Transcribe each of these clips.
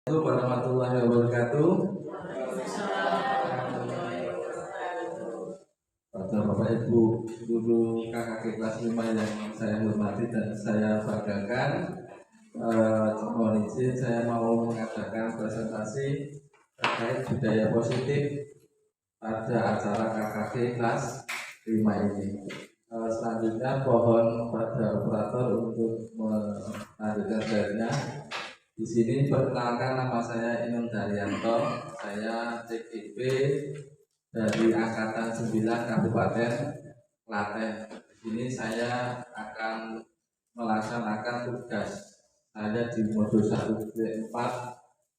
Warahmatullahi wabarakatuh. Pada Bapak Ibu guru KKG kelas 5 yang saya hormati dan saya banggakan, mohon izin saya mau mengadakan presentasi terkait budaya positif pada acara KKG kelas 5 ini. Selanjutnya mohon pada operator untuk melanjutkan slide-nya. Di sini perkenalkan, nama saya Inung Daryanto, saya CGP dari Angkatan 9 Kabupaten Klaten. Di sini saya akan melaksanakan tugas saya di modul 1B4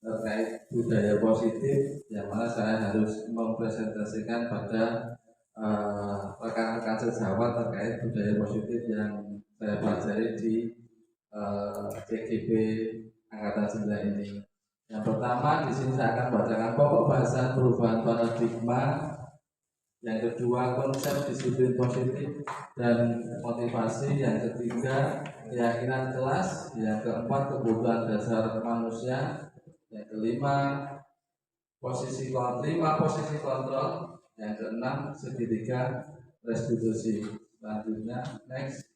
terkait budaya positif, yang mana saya harus mempresentasikan pada rekan-rekan sejawat terkait budaya positif yang saya pelajari di CGP Angkatan 9 ini. Yang pertama, di sini saya akan bacakan pokok bahasan perubahan paradigma. Yang kedua, konsep disiplin positif dan motivasi. Yang ketiga, keyakinan kelas. Yang keempat, kebutuhan dasar manusia. Yang kelima, posisi kontrol. Yang keenam, segitiga restitusi. Selanjutnya, next.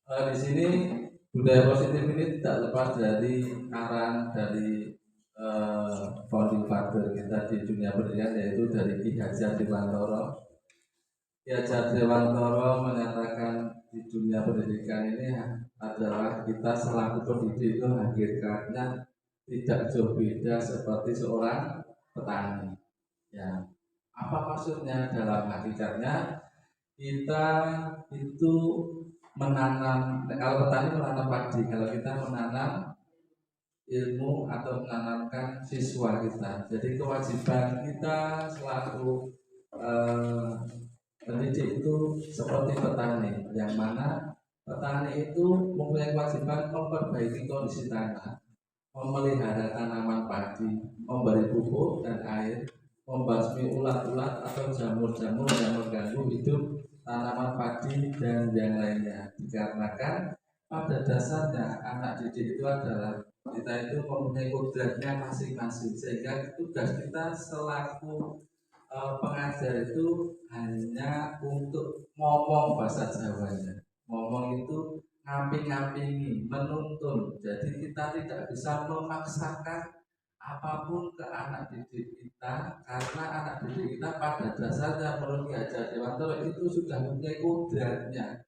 Di sini budaya positif ini tidak lepas dari arahan dari founding father kita di dunia pendidikan, yaitu dari Ki Hajar Dewantoro. Ki Hajar Dewantoro menyatakan di dunia pendidikan ini adalah kita selaku pendidik itu hakikatnya tidak jauh beda seperti seorang petani. Ya, apa maksudnya? Dalam hakikatnya kita itu menanam, kalau petani menanam padi, kalau kita menanam ilmu atau menanamkan siswa kita. Jadi kewajiban kita selaku pendidik itu seperti petani, yang mana petani itu mempunyai kewajiban memperbaiki kondisi tanah, memelihara tanaman padi, memberi pupuk dan air, membasmi ulat-ulat atau jamur-jamur yang mengganggu hidup tanaman padi dan yang lainnya. Dikarenakan pada dasarnya anak didik itu adalah kita itu mempunyai kodratnya masing-masing, sehingga tugas kita selaku pengajar itu hanya untuk ngomong bahasa Jawanya. Ngomong itu ngamping-ngampingi, menuntun. Jadi kita tidak bisa memaksakan apapun ke anak didik kita, karena anak didik kita pada dasarnya menurut Ki Hajar Dewantoro itu sudah mempunyai kodratnya.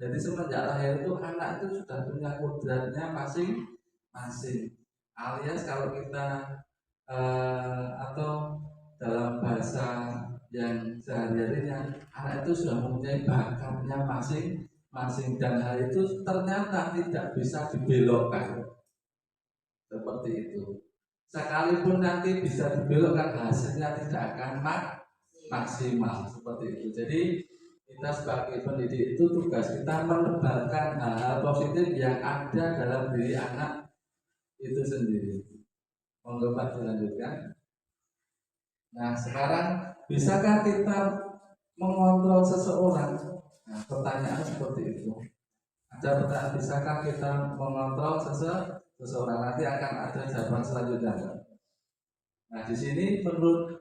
Jadi semenjak lahir itu anak itu sudah punya kodratnya masing-masing. Alias kalau kita atau dalam bahasa yang sehari-harinya, anak itu sudah mempunyai bakatnya masing-masing, dan hal itu ternyata tidak bisa dibelokkan seperti itu. Sekalipun nanti bisa dibelokkan, hasilnya tidak akan maksimal seperti itu. Jadi kita sebagai pendidik itu tugas kita menebarkan hal-hal positif yang ada dalam diri anak itu sendiri. Monggo Pak dilanjutkan. Nah, sekarang bisakah kita mengontrol seseorang? Nah, pertanyaan seperti itu. Ada pertanyaan, bisakah kita mengontrol seseorang? Nanti akan ada jawaban selanjutnya. Nah, di sini menurut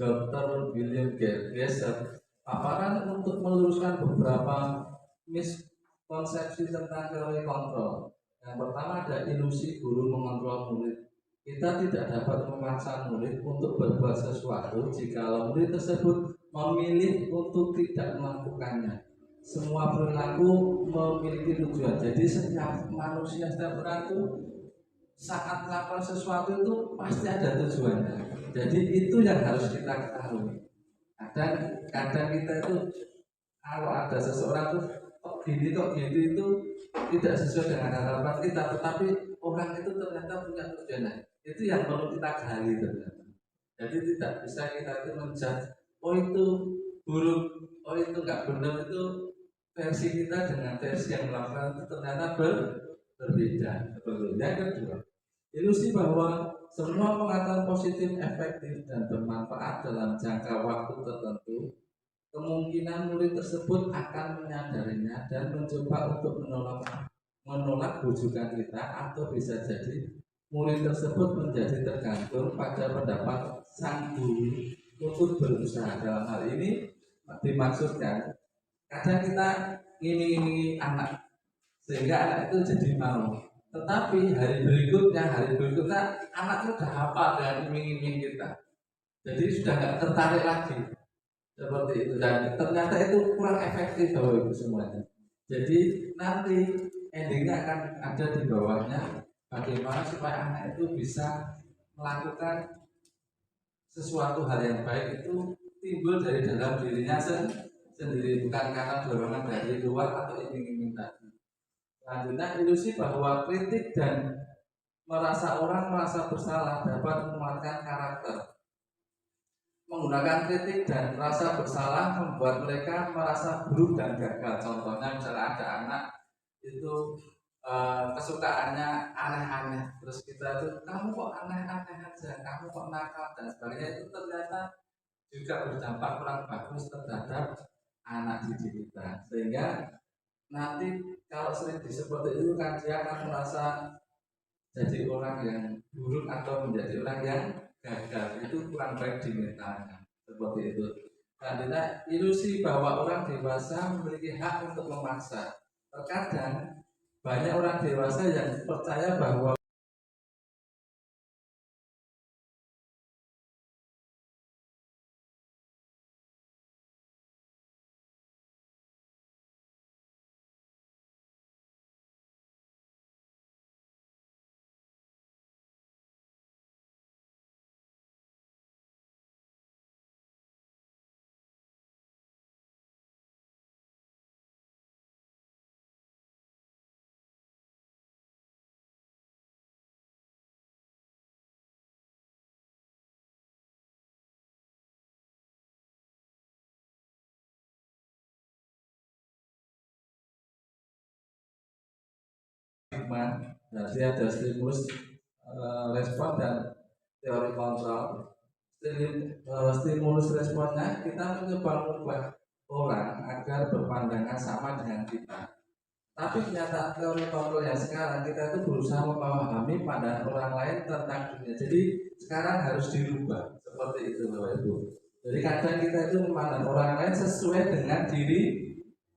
Dr. William Gesser, paparan untuk meluruskan beberapa miskonsepsi tentang teori kontrol. Yang pertama ada ilusi guru mengontrol murid. Kita tidak dapat memaksa murid untuk berbuat sesuatu jika murid tersebut memilih untuk tidak melakukannya. Semua perilaku memiliki tujuan. Jadi setiap manusia, setiap orang itu saat melakukan sesuatu itu pasti ada tujuannya. Jadi itu yang harus kita ketahui. Kadang kita itu kalau ada seseorang tuh kok gini itu tidak sesuai dengan harapan kita, tetapi orang itu ternyata punya tujuannya. Itu yang perlu kita gali ternyata. Jadi tidak bisa kita itu menjudge, oh itu buruk, oh itu nggak benar, itu versi kita dengan versi yang melakukan itu ternyata berbeda. Yang kedua, ilusi bahwa semua pengetahuan positif, efektif dan bermanfaat dalam jangka waktu tertentu. Kemungkinan murid tersebut akan menyadarinya dan mencoba untuk menolongnya. menolak bujukan kita, atau bisa jadi murid tersebut menjadi tergantung pada pendapat sang guru untuk berusaha. Dalam hal ini dimaksudkan kadang kita ngiming-ngimingi anak sehingga anak itu jadi mau, tetapi hari berikutnya anak itu sudah hafal dengan iming-iming kita, jadi sudah nggak tertarik lagi seperti itu, dan ternyata itu kurang efektif Bapak Ibu semuanya. Jadi nanti endingnya akan ada di bawahnya bagaimana supaya anak itu bisa melakukan sesuatu hal yang baik itu timbul dari dalam dirinya sendiri, bukan karena dorongan dari luar atau iming-iming tadi. Selanjutnya, ilusi bahwa kritik dan orang merasa bersalah dapat menguatkan karakter. Menggunakan kritik dan rasa bersalah membuat mereka merasa buruk dan gagal. Contohnya misalnya ada anak itu kesukaannya aneh-aneh, terus kita itu kamu kok aneh-aneh aja, kamu kok nakal dan sebagainya, itu ternyata juga berdampak kurang bagus terhadap anak didik kita, sehingga nanti kalau sering disebut itu kan dia akan merasa jadi orang yang buruk atau menjadi orang yang gagal, itu kurang baik di mentalnya seperti itu. Karena ilusi bahwa orang dewasa memiliki hak untuk memaksa. Terkadang banyak orang dewasa yang percaya bahwa berarti ada stimulus respon dan teori kontrol. Stimulus responnya kita mencoba mengubah orang agar berpandangan sama dengan kita. Tapi kenyataan teori kontrol yang sekarang kita itu berusaha memahami pandangan orang lain tentang dunia. Jadi sekarang harus dirubah seperti itu Bapak Ibu. Jadi kadang kita itu memandang orang lain sesuai dengan diri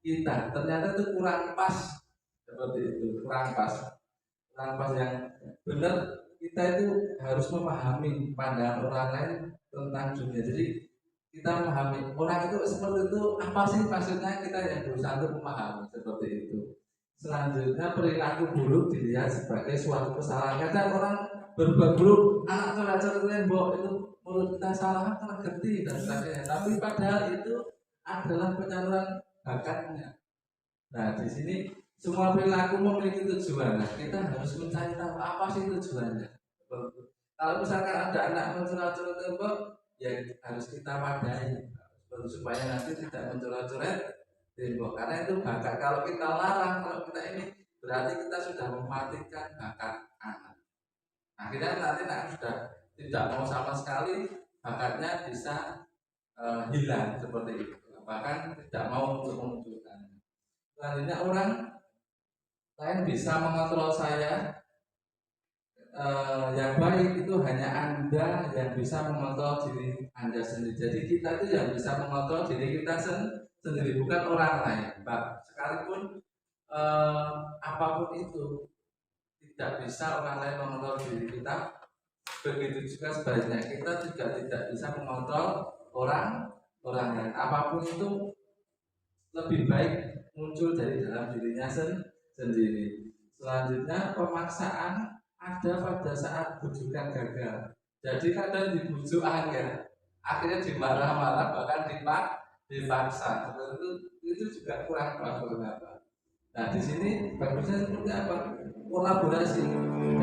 kita. Ternyata itu kurang pas seperti itu, kurang pas yang benar. Kita itu harus memahami pandangan orang lain tentang dunia. Jadi kita memahami orang itu seperti itu apa sih maksudnya, kita yang berusaha untuk memahami seperti itu. Selanjutnya, perilaku buruk dilihat sebagai suatu kesalahan. Kadang orang berbuat buruk, anak coret-coret tembok, itu menurut kita salah, tergerti dan sebagainya. Tapi padahal itu adalah penyaluran bakatnya. Nah, di sini semua perilaku memiliki tujuan. Nah, kita harus mencari tahu apa sih tujuannya. Kalau misalkan ada anak mencoret-coret tembok, ya harus kita wadai supaya nanti tidak mencoret-coret tembok, karena itu bakat. Kalau kita larang, kalau kita ini, berarti kita sudah mematikan bakat anak. Akhirnya nanti anak sudah tidak mau sama sekali, bakatnya bisa hilang seperti itu, bahkan tidak mau untuk menunjukkan. Selanjutnya, orang lain bisa mengontrol saya. Yang baik itu hanya Anda yang bisa mengontrol diri Anda sendiri. Jadi kita itu yang bisa mengontrol diri kita sendiri, bukan orang lain. Sekalipun apapun itu tidak bisa orang lain mengontrol diri kita, begitu juga sebaliknya kita juga tidak bisa mengontrol orang lain. Apapun itu lebih baik muncul dari dalam dirinya sendiri. Selanjutnya, pemaksaan ada pada saat bujukan gagal. Jadi kadang dibujuk akhirnya dimarah-marah, bahkan dipaksa. Itu juga kurang bagus. Nah, di sini bagusnya seperti apa? Kolaborasi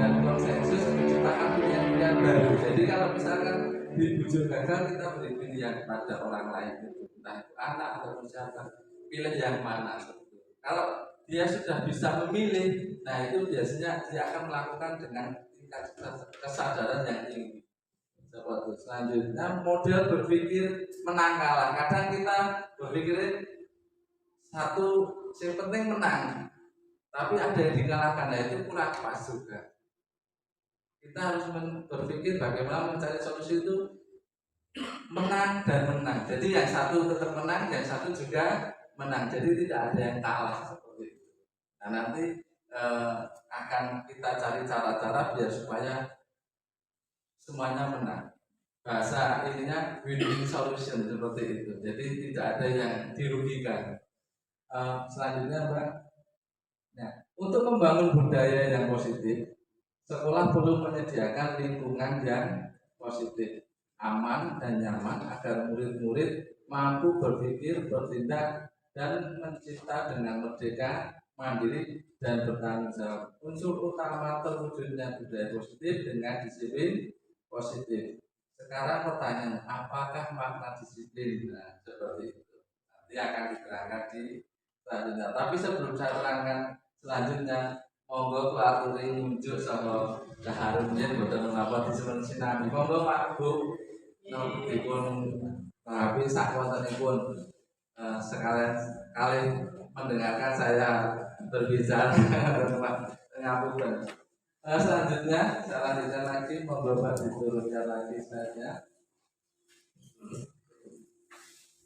dan konsensus menciptakan pilihan-pilihan baru. Jadi kalau misalkan dibujuk gagal, kita beri pilihan pada orang lain, entah itu anak atau siapa, pilih yang mana. Kalau dia sudah bisa memilih, nah itu biasanya dia akan melakukan dengan tingkat kesadaran yang tinggi. Selanjutnya, model berpikir menang kalah. Kadang kita berpikir satu, yang penting menang. tapi ada yang dikalahkan, nah itu kurang pas juga. Kita harus berpikir bagaimana mencari solusi itu menang dan menang. Jadi yang satu tetap menang, yang satu juga menang. Jadi tidak ada yang kalah seperti itu. Nah nanti akan kita cari cara-cara biar supaya semuanya menang. Bahasa ininya win-win solution seperti itu. Jadi tidak ada yang dirugikan. Selanjutnya Mbak, nah, untuk membangun budaya yang positif, sekolah perlu menyediakan lingkungan yang positif, aman dan nyaman agar murid-murid mampu berpikir, bertindak, dan mencipta dengan merdeka, mandiri, dan bertanggung jawab. Unsur utama terwujudnya budaya positif dengan disiplin positif. Sekarang pertanyaan, apakah makna disiplin? Nah, seperti itu. Nanti akan diterangkan di selanjutnya. Tapi sebelum saya terangkan selanjutnya, monggo aturi muncul sama keharumnya boten menapa disebut sinami. Monggo Pak Bu dipun tapi sak wontenipun sekalian kali mendengarkan saya berbicara ngapunten. Selanjutnya saya lanjutkan lagi, monggo Pak diturunkan lagi saya.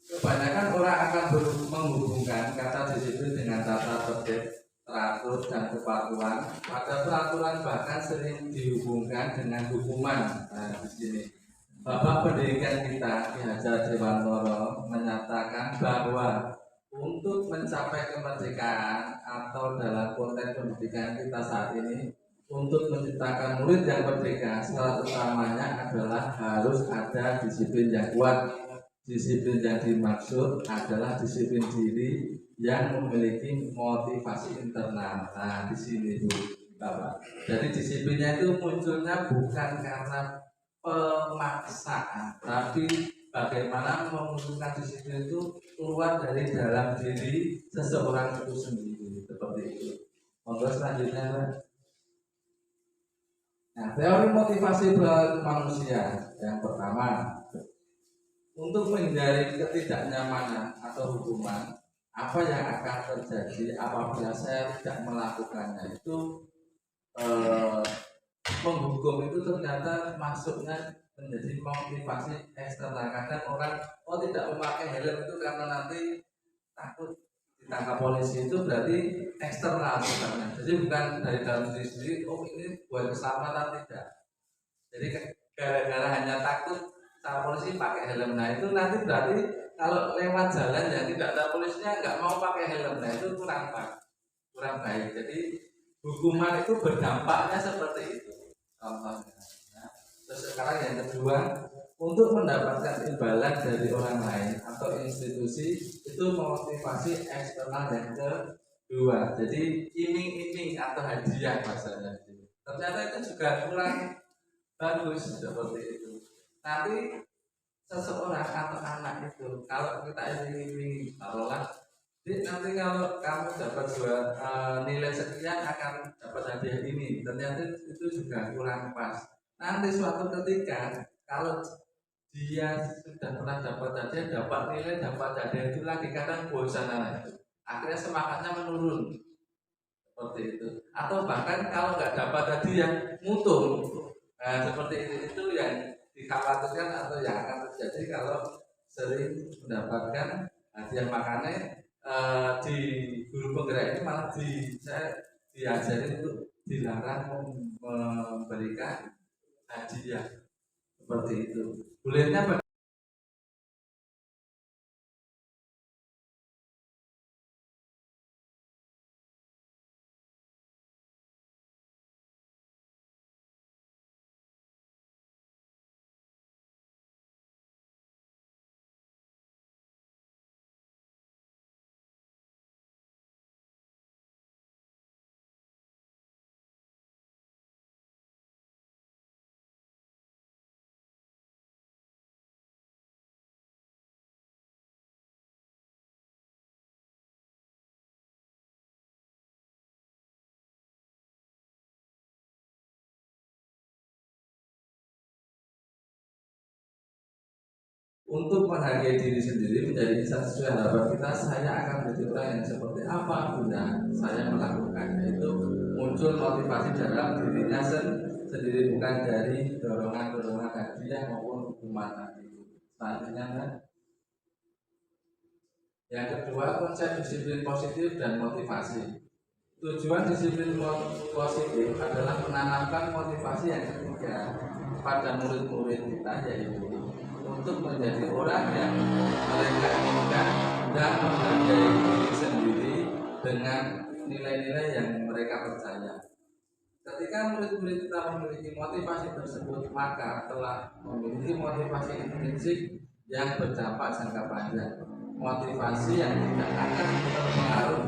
Kebanyakan orang akan menghubungkan kata disiplin dengan tata tertib, teratur, dan kepatuhan. Pada peraturan bahkan sering dihubungkan dengan hukuman. Nah, di sini Bapak Pendidikan kita Ki Hajar Dewantoro menyatakan bahwa untuk mencapai kemerdekaan atau dalam konteks pendidikan kita saat ini, untuk menciptakan murid yang merdeka, syarat utamanya adalah harus ada disiplin yang kuat. Disiplin yang dimaksud adalah disiplin diri yang memiliki motivasi internal. Nah, di sini Bu, Bapak. Jadi disiplinnya itu munculnya bukan karena pemaksaan, tapi bagaimana memunculkan disiplin itu keluar dari dalam diri seseorang itu sendiri, seperti itu. Monggo selanjutnya, Pak. Nah, teori motivasi manusia yang pertama, untuk menghindari ketidaknyamanan atau hukuman, apa yang akan terjadi apabila saya tidak melakukannya itu menghukum itu ternyata masuknya menjadi motivasi eksternal. Kadang orang tidak memakai helm itu karena nanti takut ditangkap polisi, itu berarti eksternal sebenarnya. Jadi bukan dari dalam diri sendiri, ini buat keselamatan, tidak. Jadi gara-gara hanya takut sama polisi pakai helm, nah itu nanti berarti kalau lewat jalan yang tidak ada polisinya nggak mau pakai helm, nah itu kurang baik. Jadi hukuman itu berdampaknya seperti itu contohnya. Nah, terus sekarang yang kedua, untuk mendapatkan imbalan dari orang lain atau institusi itu motivasi eksternal yang kedua. Jadi iming-iming atau hadiah bahasanya. Ternyata itu juga kurang bagus seperti itu. Nanti seseorang atau anak itu kalau kita ini taruhlah, nanti kalau kamu dapat nilai sekian akan dapat hadiah ini, ternyata itu juga kurang pas. Nanti suatu ketika kalau dia sudah pernah dapat hadiah, dapat nilai, dapat hadiah itu lagi, kadang bosan anak itu, akhirnya semangatnya menurun seperti itu. Atau bahkan kalau nggak dapat hadiah mutung. Nah, seperti itu yang dikhawatirkan atau yang akan terjadi kalau sering mendapatkan hadiah. Makanya di guru penggerak ini malah saya diajari untuk dilarang memberikan hadiah seperti itu. Bolehnya Untuk menghargai diri sendiri menjadi insan sesuai harapan kita, saya akan menjadi orang yang seperti apa bila saya melakukannya. Itu muncul motivasi dalam dirinya sendiri, bukan dari dorongan-dorongan hadiah maupun hukuman tadi. Selanjutnya, yang kedua, konsep disiplin positif dan motivasi. Tujuan disiplin positif adalah menanamkan motivasi yang ketiga pada murid-murid kita, yaitu untuk menjadi orang yang mereka inginkan dan menghargai diri sendiri dengan nilai-nilai yang mereka percaya. Ketika murid-murid kita memiliki motivasi tersebut, maka telah memiliki motivasi intrinsik yang berdampak jangka panjang. Motivasi yang tidak akan terpengaruh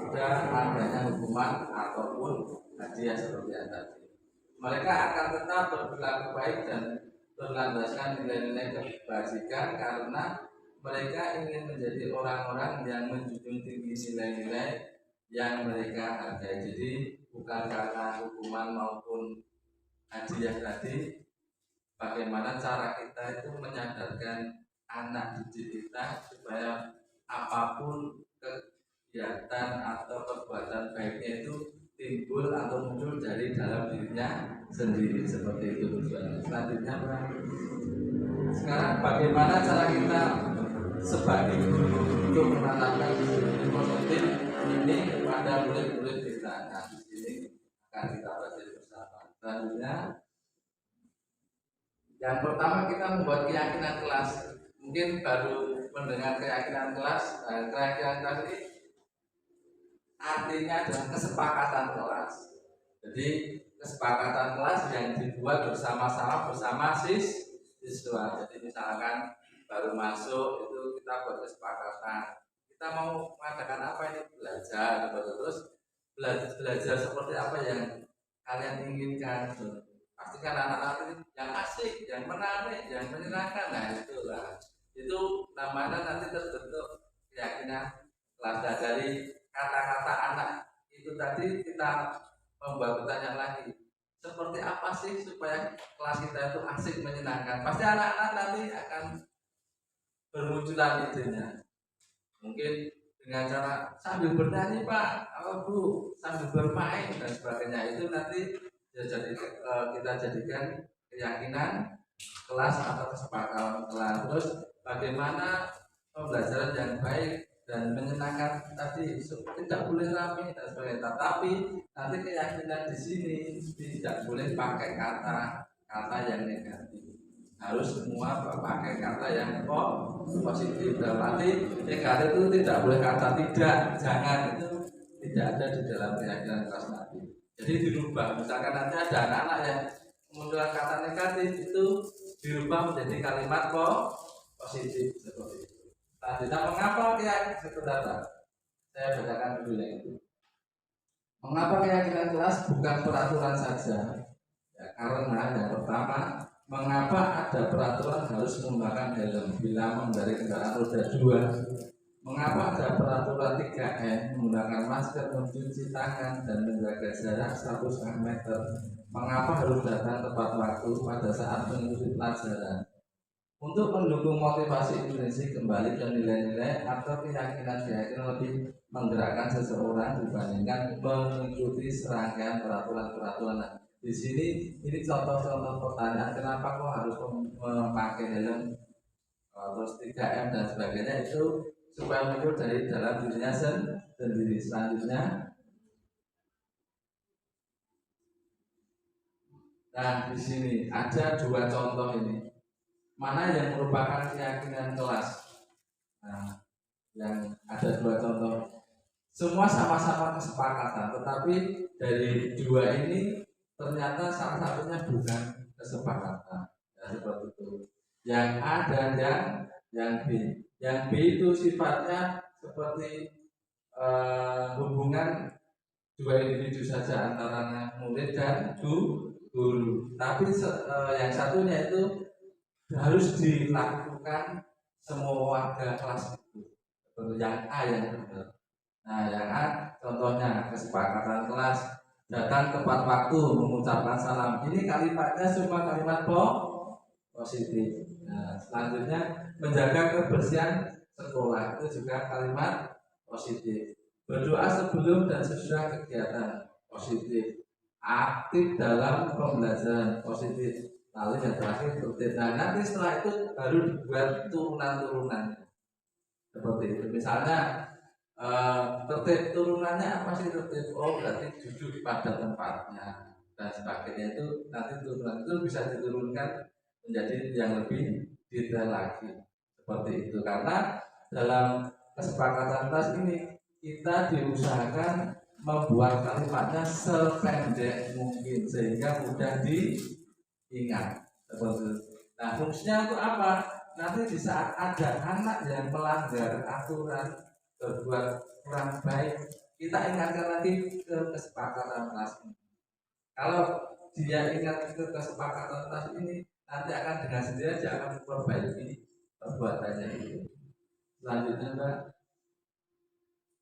pada adanya hukuman ataupun hadiah seperti yang tadi. Mereka akan tetap berperilaku baik dan berlandaskan nilai-nilai kebajikan karena mereka ingin menjadi orang-orang yang menjunjung tinggi nilai-nilai yang mereka hargai. Jadi bukan karena hukuman maupun hadiah tadi, bagaimana cara kita itu menyadarkan anak didik kita supaya apapun kegiatan atau perbuatan baiknya itu timbul atau muncul dari dalam dirinya sendiri, seperti itu tujuannya. Selanjutnya, sekarang bagaimana cara kita sebagai guru untuk menanamkan disiplin positif ini kepada murid-murid kita? Nah, di sini akan kita baca bersama. Selanjutnya, yang pertama kita membuat keyakinan kelas. Mungkin baru mendengar keyakinan kelas. Keyakinan kelas ini artinya adalah kesepakatan kelas. Jadi kesepakatan kelas yang dibuat bersama-sama bersama siswa. Jadi misalkan baru masuk itu kita buat kesepakatan. Kita mau mengadakan apa ini, belajar, terus belajar seperti apa yang kalian inginkan. Pastikan anak-anak ini yang asik, yang menarik, yang menyenangkan. Nah itulah, itu namanya nanti terbentuk keyakinan kelas. Dari kata-kata anak itu tadi kita membuat pertanyaan lagi, seperti apa sih supaya kelas kita itu asik, menyenangkan. Pasti anak-anak nanti akan bermunculan idenya. Mungkin dengan cara sambil bernyanyi Pak, Bu, sambil bermain dan sebagainya. Itu nanti kita jadikan keyakinan kelas atau kesepakatan kelas. Terus bagaimana pembelajaran yang baik dan menyenangkan tadi, tidak boleh ramai dan sebagainya. Tapi nanti keyakinan di sini tidak boleh pakai kata yang negatif. Harus semua pakai kata yang positif. Dalam arti negatif itu tidak boleh kata tidak, jangan, itu tidak ada di dalam keyakinan kelas nanti. Jadi dirubah. Misalkan nanti ada anak-anak yang memunculkan kata negatif, itu dirubah menjadi kalimat positif seperti itu. Selanjutnya, mengapa keyakinan sebentar, saya bacakan dulu yang itu. Mengapa keyakinan kelas bukan peraturan saja? Ya, karena yang pertama, mengapa ada peraturan harus menggunakan helm bila mengendarai kendaraan roda 2? Mengapa ada peraturan 3M menggunakan masker, mencuci tangan, dan menjaga jarak 1,5 meter? Mengapa harus datang tepat waktu pada saat mengikuti pelajaran? Untuk mendukung motivasi intrinsik kembali ke nilai-nilai atau keyakinan-keyakinan lebih menggerakkan seseorang dibandingkan mengikuti serangkaian peraturan-peraturan. Di sini ini contoh-contoh pertanyaan, kenapa kok harus memakai helm, terus 3M dan sebagainya, itu supaya muncul dari dalam dirinya sendiri. Selanjutnya, nah di sini ada dua contoh ini. Mana yang merupakan keyakinan kelas? Nah, yang ada dua contoh. Semua sama-sama kesepakatan, tetapi dari dua ini ternyata salah satunya bukan kesepakatan. Ya, seperti itu. Yang A dan yang B. Yang B itu sifatnya seperti hubungan dua individu saja antara murid dan guru. Tapi yang satunya itu harus dilakukan semua warga kelas itu. Seperti yang A yang benar. Nah, yang A contohnya kesepakatan kelas, datang tepat waktu, mengucapkan salam. Ini kalimatnya semua kalimat positif. Nah, selanjutnya menjaga kebersihan sekolah itu juga kalimat positif. Berdoa sebelum dan sesudah kegiatan positif. Aktif dalam pembelajaran positif. Lalu yang terakhir tertib. Nah, nanti setelah itu baru dibuat turunan-turunan seperti itu. Misalnya tertib turunannya apa sih tertib? Oh, berarti duduk pada tempatnya dan sebagainya. Itu nanti turunan itu bisa diturunkan menjadi yang lebih detail lagi seperti itu, karena dalam kesepakatan kelas ini kita diusahakan membuat kalimatnya sependek mungkin sehingga mudah diingat seperti itu. Nah, fungsinya itu apa? Nanti di saat ada anak yang melanggar aturan, berbuat kurang baik, kita ingatkan lagi ke kesepakatan kelas ini. Kalau dia ingat ke kesepakatan kelas ini, nanti akan dengan sendirinya dia akan memperbaiki perbuatannya itu. Selanjutnya, Mbak.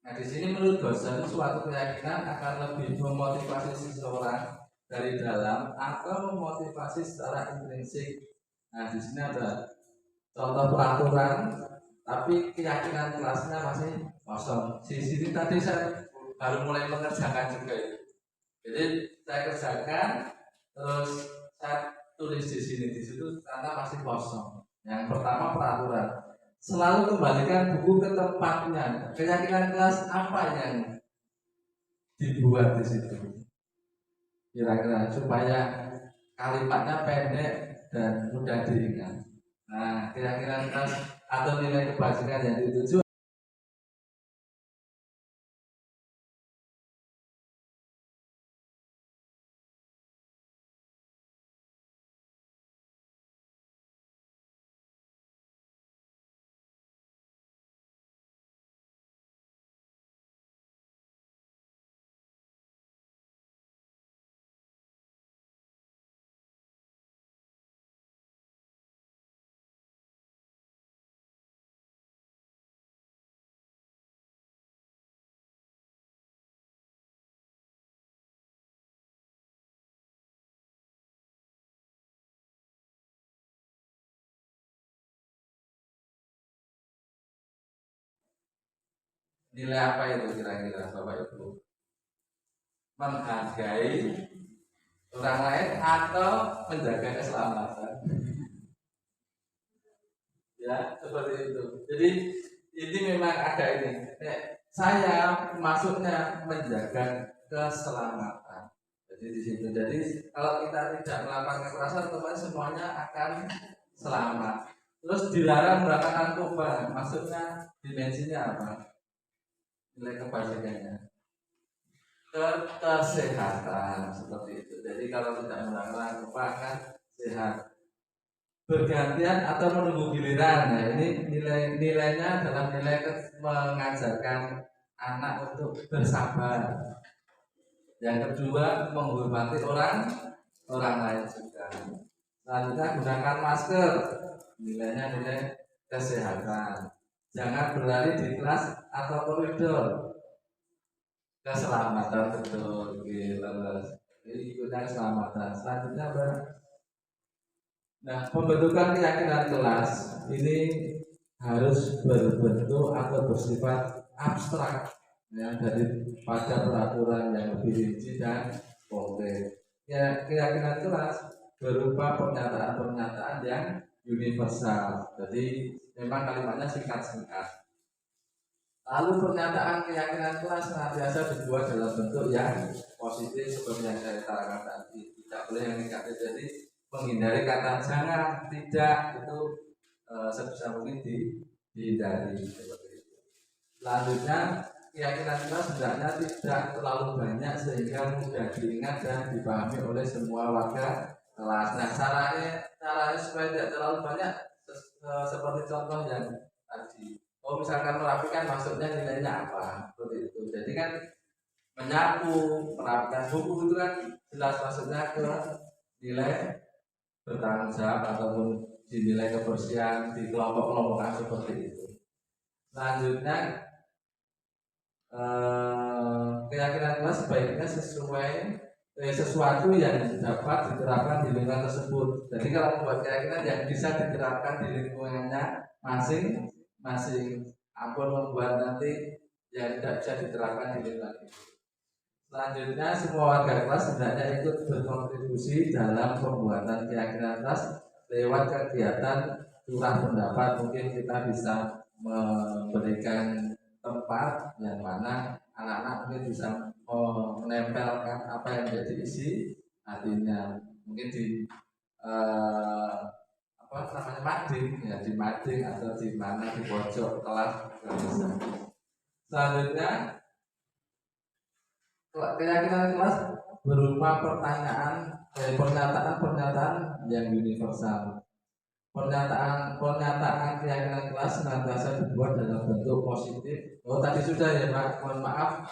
Nah, di sini menurut dosen suatu keyakinan akan lebih memotivasi seseorang dari dalam atau memotivasi secara intrinsik. Nah, di sini ada contoh peraturan, tapi keyakinan kelasnya masih kosong. Di sini tadi saya baru mulai mengerjakan juga itu. Jadi saya kerjakan, terus saya tulis di sini, di situ karena masih kosong. Yang pertama peraturan, selalu kembalikan buku ke tempatnya. Keyakinan kelas apa yang dibuat di situ? Kira-kira supaya kalimatnya pendek dan mudah diingat. Nah, keyakinan kelas atau nilai kebajikan yang dituju nilai apa itu kira-kira Bapak Ibu? Menghargai orang lain atau menjaga keselamatan? Ya, seperti itu. Jadi ini memang ada ini. Saya masuknya menjaga keselamatan. Jadi di situ. Jadi kalau kita tidak melakukan kekerasan, otomatis semuanya akan selamat. Terus dilarang melakukan narkoba, maksudnya dimensinya apa? Nilai kebajikannya. Kesehatan seperti itu. Jadi kalau tidak melakukan narkoba akan sehat. Bergantian atau menunggu giliran. Nah, ini nilainya adalah nilai mengajarkan anak untuk bersabar. Yang kedua, menghormati orang lain juga. Selanjutnya, gunakan masker. Nilainya nilai kesehatan. Jangan berlari di kelas atau koridor. Keselamatan betul. Ini gunakan keselamatan. Selanjutnya, nah, pembentukan keyakinan kelas ini harus berbentuk atau bersifat abstrak, ya, daripada peraturan yang lebih rinci dan konkret. Ya, keyakinan kelas berupa pernyataan-pernyataan yang universal. Jadi memang kalimatnya singkat-singkat. Lalu pernyataan keyakinan kelas senantiasa dibuat dalam bentuk yang positif seperti yang saya katakan tadi, tidak boleh yang negatif. Jadi menghindari kata jangan, tidak, itu sebisa mungkin dihindari seperti itu. Selanjutnya, keyakinan kelas hendaknya tidak terlalu banyak sehingga mudah diingat dan dipahami oleh semua warga kelas. Nah, caranya supaya tidak terlalu banyak seperti contoh yang tadi. Oh, misalkan merapikan maksudnya nilainya apa? Seperti itu. Jadi kan menyapu, merapikan buku itu kan jelas maksudnya ke nilai bertanggung jawab ataupun dinilai kebersihan di kelompok-kelompokan seperti itu. Selanjutnya keyakinan kelas sebaiknya sesuai sesuatu yang dapat diterapkan di lingkungan tersebut. Jadi kalau membuat keyakinan yang bisa diterapkan di lingkungannya masing-masing, ampun membuat nanti yang tidak bisa diterapkan di lingkungan itu. Selanjutnya, semua warga kelas hendaknya ikut berkontribusi dalam pembuatan keyakinan kelas lewat kegiatan curah pendapat. Mungkin kita bisa memberikan tempat yang mana anak-anak mungkin bisa menempelkan apa yang menjadi isi hatinya, mungkin di apa namanya, mading ya, di mading atau di mana, di pojok kelas bisa. Selanjutnya, keyakinan kelas berupa pernyataan-pernyataan yang universal. Pernyataan keyakinan kelas senantiasa dibuat dalam bentuk positif. Oh, tadi sudah ya Pak, mohon maaf.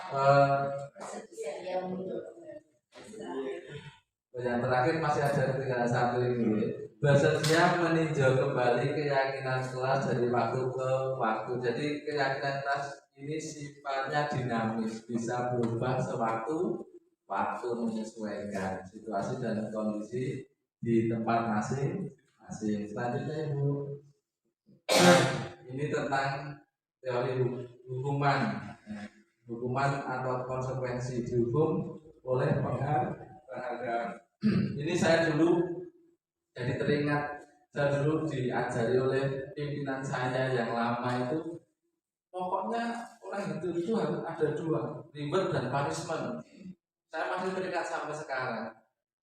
Yang terakhir masih ada tinggal satu ini. Bersedia meninjau kembali keyakinan kelas dari waktu ke waktu. Jadi keyakinan kelas ini sifatnya dinamis, bisa berubah sewaktu-waktu menyesuaikan situasi dan kondisi di tempat masing-masing. Selanjutnya Ibu, ini tentang teori hukuman atau konsekuensi. Dihukum oleh penghargaan. Ini saya dulu jadi teringat, saya dulu diajari oleh pimpinan saya yang lama itu, pokoknya orang itu harus ada dua, reward dan punishment. Saya masih teringat sampai sekarang.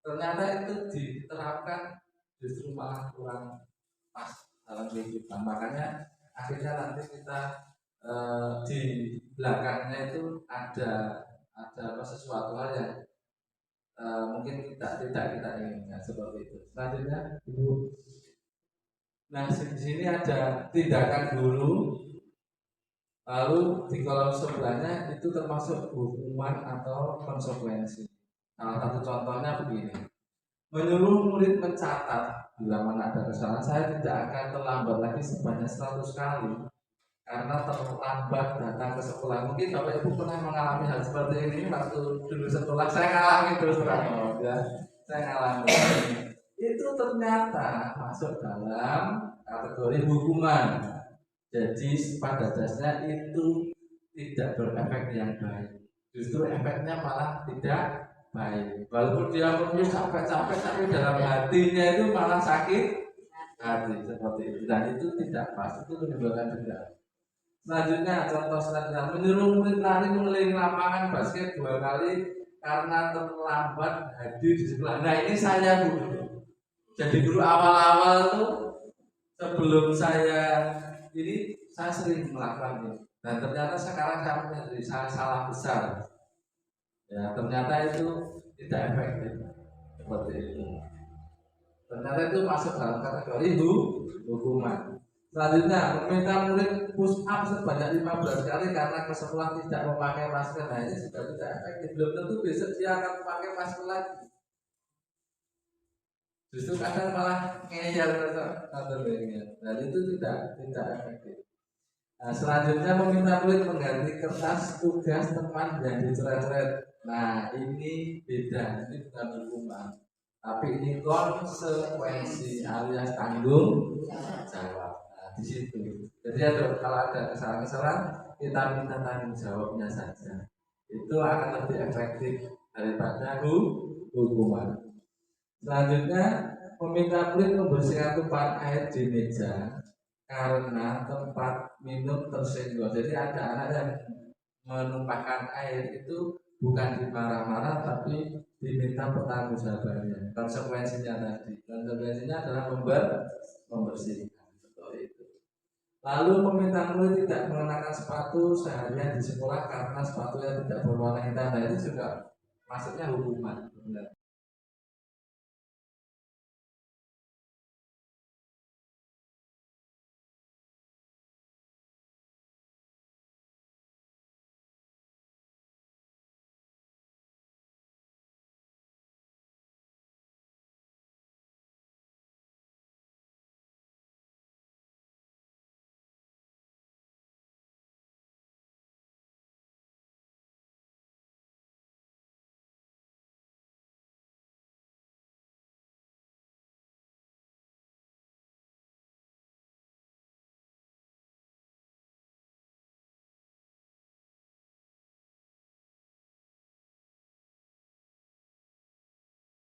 Ternyata itu diterapkan justru malah kurang pas dalam kehidupan. Makanya akhirnya nanti kita di belakangnya itu ada sesuatu hal yang mungkin tidak kita inginkan seperti itu. Selanjutnya Ibu. Nah, di sini ada tindakan guru. Lalu di kolom sebelahnya itu termasuk hukuman atau konsekuensi. Salah satu contohnya begini. Menyuruh murid mencatat bila mana ada kesalahan. Saya tidak akan terlambat lagi sebanyak 100 kali karena terlambat datang ke sekolah. Mungkin Bapak Ibu pernah mengalami hal seperti ini waktu dulu sekolah. Saya ngalami terus terang, ya. Saya ngalami. Itu ternyata masuk dalam kategori hukuman. Jadi pada dasarnya itu tidak berefek yang baik. Justru efeknya malah tidak baik. Walaupun dia menulis capek-capek, tapi dalam hatinya itu malah sakit hati seperti itu. Dan itu tidak pas. Itu menimbulkan dendam. Selanjutnya, contoh selanjutnya, menyuruh murid lari mengelilingi lapangan basket 2 kali karena terlambat hadir di sekolah. Nah, ini saya guru. Jadi guru awal-awal tuh sebelum saya sering melakukan ini. Dan ternyata sekarang saya menyadari saya salah besar. Ya, ternyata itu tidak efektif seperti itu. Ternyata itu masuk dalam kategori hukuman. Selanjutnya, meminta murid push up sebanyak 15 kali karena ke sekolah tidak memakai masker. Nah, ini juga tidak efektif. Belum tentu besok dia akan memakai masker lagi. Justru kadang malah ngeyel atau ngeyel. Dan itu tidak efektif. Nah, selanjutnya meminta murid mengganti kertas tugas teman yang dicoret-coret. Nah, ini beda. Ini bukan hukuman, tapi ini konsekuensi alias tanggung jawab. Di situ. Jadi kalau ada kesalahan-kesalahan, kita minta tanggung jawabnya saja. Itu akan lebih efektif daripada hukuman. Selanjutnya, meminta murid membersihkan tumpahan air di meja karena tempat minum tersinggung. Jadi ada anak yang menumpahkan air itu bukan dimarah-marah, tapi diminta pertanggungjawabannya. Konsekuensinya adalah membersihkan. Lalu meminta murid tidak mengenakan sepatu seharian di sekolah karena sepatunya tidak berwarna hitam. Nah, itu juga maksudnya hukuman. Benar.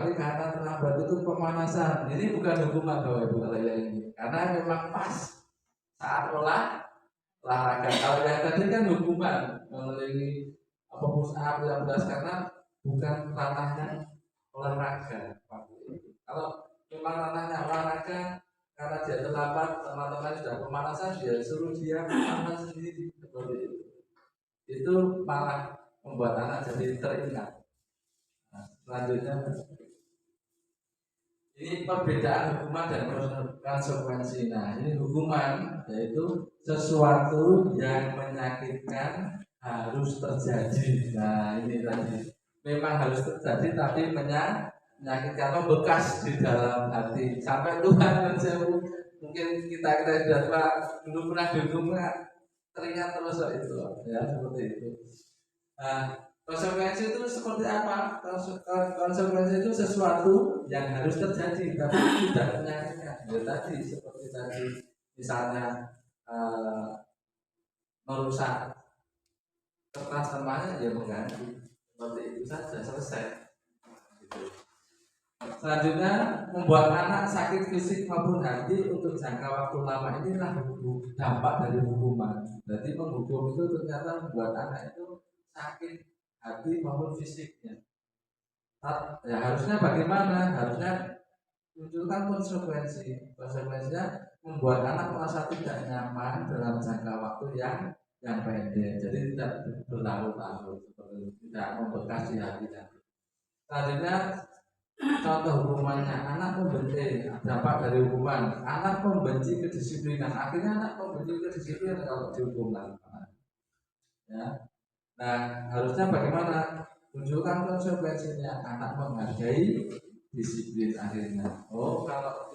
tapi karena terlambat itu pemanasan. Ini bukan hukuman Bapak Ibu kalau yang ini, karena memang pas saat olahraga. Kalau yang tadi kan hukuman mengenai apa push up 15 karena bukan ranahnya olahraga. Kalau memang ranahnya olahraga, karena dia terlambat, teman-teman sudah pemanasan, dia suruh dia pemanas sendiri seperti itu. Itu malah membuat anak jadi teringat. Nah, selanjutnya ini perbedaan hukuman dan konsekuensi. Nah, ini hukuman yaitu sesuatu yang menyakitkan harus terjadi. Nah, ini tadi memang harus terjadi tapi menyakitkan, membekas di dalam hati sampai Tuhan menjauh. Mungkin kita sudah tua dulu pernah dihukum, teringat terus itu ya, seperti itu. Nah, konsekuensi itu seperti apa? Konsekuensi itu sesuatu yang harus terjadi tapi tidak menyakitkan. Ya tadi seperti tadi misalnya merusak kertas temannya, ya mengganti, seperti itu saja, selesai. Gitu. Selanjutnya, membuat anak sakit fisik maupun hati untuk jangka waktu lama, inilah dampak dari hukuman. Jadi menghukum itu ternyata membuat anak itu sakit hati maupun fisiknya. Ya harusnya bagaimana? Harusnya munculkan konsekuensi. Konsekuensinya membuat anak merasa tidak nyaman dalam jangka waktu yang pendek. Jadi tidak berlarut-larut, tidak membekas di hatinya. Selanjutnya, contoh hukumannya, anak membenci. Dampak dari hukuman, anak membenci kedisiplinan. Akhirnya anak membenci kedisiplinan kalau dihukum. Ya. Nah, harusnya bagaimana? Tunjukkan konsekuensinya. Anak menghargai disiplin akhirnya. Oh, kalau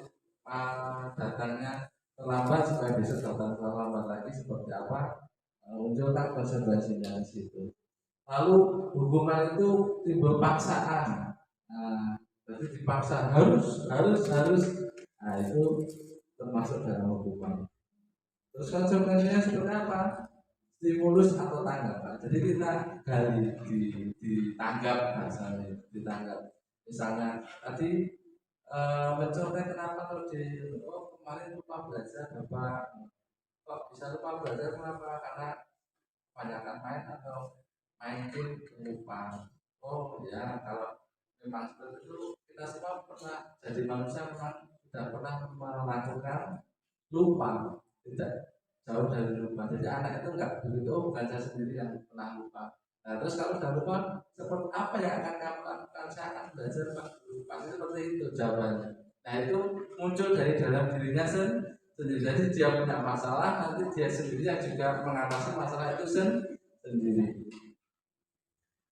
datangnya terlambat supaya besok datang terlambat lagi seperti apa? Munculkan konsekuensinya di situ. Lalu hukuman itu timbul paksaan. Nah, jadi dipaksa harus. Nah, itu termasuk dalam hukuman. Terus konsekuensinya seperti apa? Stimulus atau tanggapan. Jadi kita gali ditanggap bahasanya, ditanggap. Misalnya tadi mencontoh kenapa kalau kemarin lupa belajar Bapak, kok bisa lupa belajar kenapa? Karena kebanyakan main atau main game lupa. Oh ya, kalau memang seperti itu kita semua pernah jadi manusia, memang tidak pernah melakukan lupa, tidak jauh dari lupa. Jadi anak itu enggak begitu, bukan saya sendiri yang pernah lupa. Nah, terus kalau sudah lupa, seperti apa yang akan kamu lakukan? Saya akan belajar lupa. Seperti itu jawabannya. Nah, itu muncul dari dalam dirinya sendiri. Jadi dia punya masalah, nanti dia sendiri yang juga mengatasi masalah itu sendiri.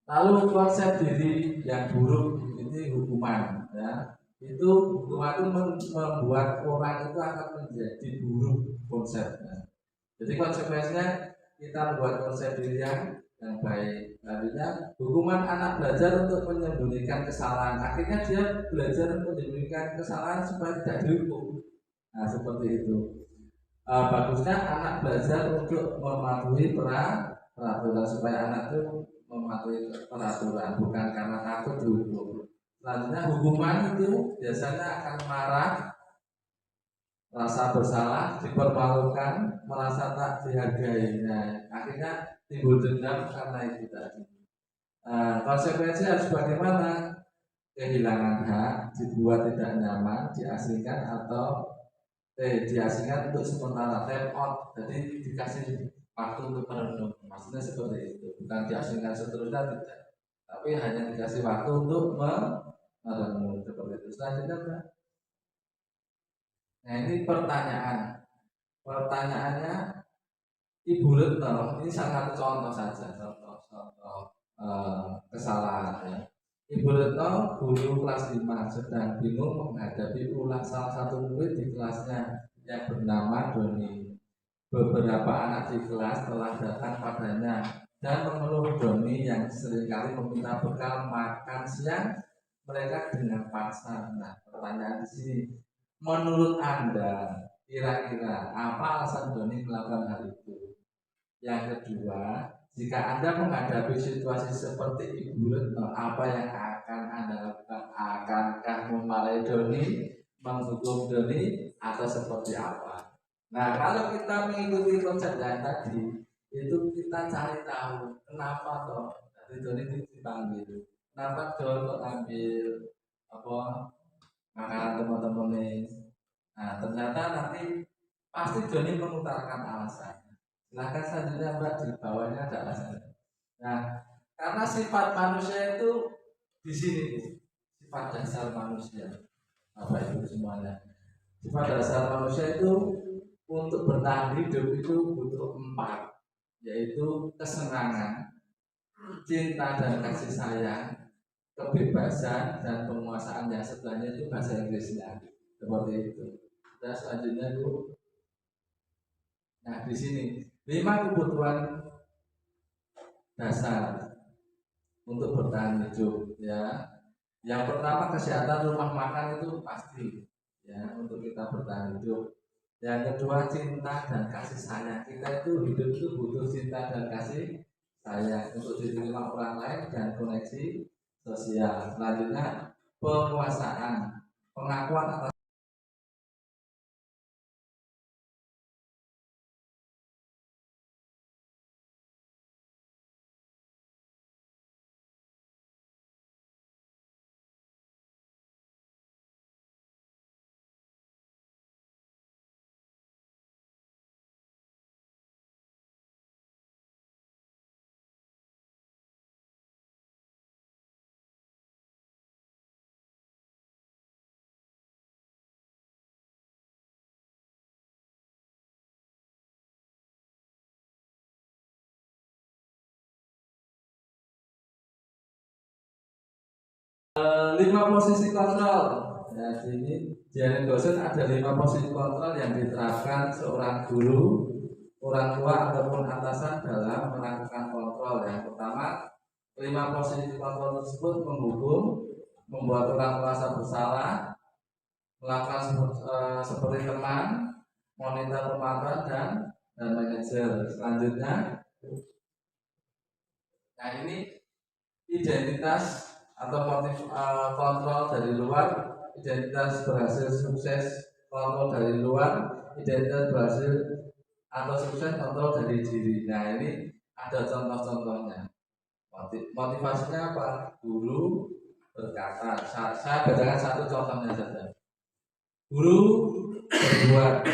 Lalu konsep diri yang buruk ini hukuman, ya. Itu hukuman itu membuat orang itu akan menjadi buruk konsepnya. Jadi konsekuensinya kita membuat konsep diri yang baik. Artinya hukuman anak belajar untuk menyembunyikan kesalahan. Akhirnya dia belajar menyembunyikan kesalahan supaya tidak dihukum. Nah seperti itu. Bagusnya anak belajar untuk mematuhi peraturan supaya anak itu mematuhi peraturan, bukan karena takut dihukum. Selanjutnya hukuman itu biasanya akan marah, rasa bersalah, dipermalukan, merasa tak dihargai. Nah, akhirnya timbul dendam karena itu tadi. Konsekuensi harus bagaimana? Kehilangan hak, dibuat tidak nyaman, diasingkan atau diasingkan untuk sementara, time out. Jadi dikasih waktu untuk merenung. Maksudnya seperti itu. Bukan diasingkan seterusnya tidak, tapi hanya dikasih waktu untuk merenung seperti itu. Selanjutnya, nah ini pertanyaannya Ibu Retno, ini salah satu contoh saja, contoh kesalahan ya. Ibu Retno, guru kelas 5, sedang bingung menghadapi salah satu murid di kelasnya yang bernama Doni. Beberapa anak di kelas telah datang padanya dan mengeluh Doni yang seringkali meminta bekal makan siang mereka dengan paksa. Nah, pertanyaan di sini, menurut Anda kira-kira apa alasan Doni melakukan hal itu? Yang kedua, jika Anda menghadapi situasi seperti Ibu Retno, apa yang akan Anda lakukan? Akankah memarahi Doni, menghukum Doni, atau seperti apa? Nah, kalau kita mengikuti konsep yang tadi, itu kita cari tahu kenapa toh dari Doni dipanggil, kenapa Don kok ambil apa makanan teman-teman ini. Nah, ternyata nanti pasti Doni mengutarakan alasan. Silahkan selanjutnya Mbak, di bawahnya ada alasannya. Nah, karena sifat manusia itu di sini, sifat dasar manusia, apa itu semuanya. Sifat dasar manusia itu untuk bertahan hidup itu butuh 4, yaitu kesenangan, cinta dan kasih sayang, kebebasan dan penguasaan. Yang sebelahnya itu bahasa Inggrisnya seperti itu. Dan selanjutnya itu, nah di sini 5 kebutuhan dasar untuk bertahan hidup, ya. Yang pertama kesehatan, rumah makan itu pasti, ya, untuk kita bertahan hidup. Yang kedua cinta dan kasih sayang. Kita itu hidup itu butuh cinta dan kasih sayang untuk diterima orang lain dan koneksi sosial. Selanjutnya penguasaan, pengakuan atas 5 posisi kontrol. Ya, di Allen Dosen ada 5 posisi kontrol yang diterapkan seorang guru, orang tua ataupun atasan dalam melakukan kontrol. Yang pertama, 5 posisi kontrol tersebut menghukum, membuat orang merasa bersalah, melakukan seperti teman, monitor pemantauan dan manajer. Selanjutnya, nah ini identitas atau motif kontrol dari luar, identitas berhasil sukses kontrol dari luar, identitas berhasil atau sukses kontrol dari diri. Nah ini ada contoh-contohnya. Motivasinya apa? Guru berkata, saya bacakan satu contohnya saja. Guru berbuat,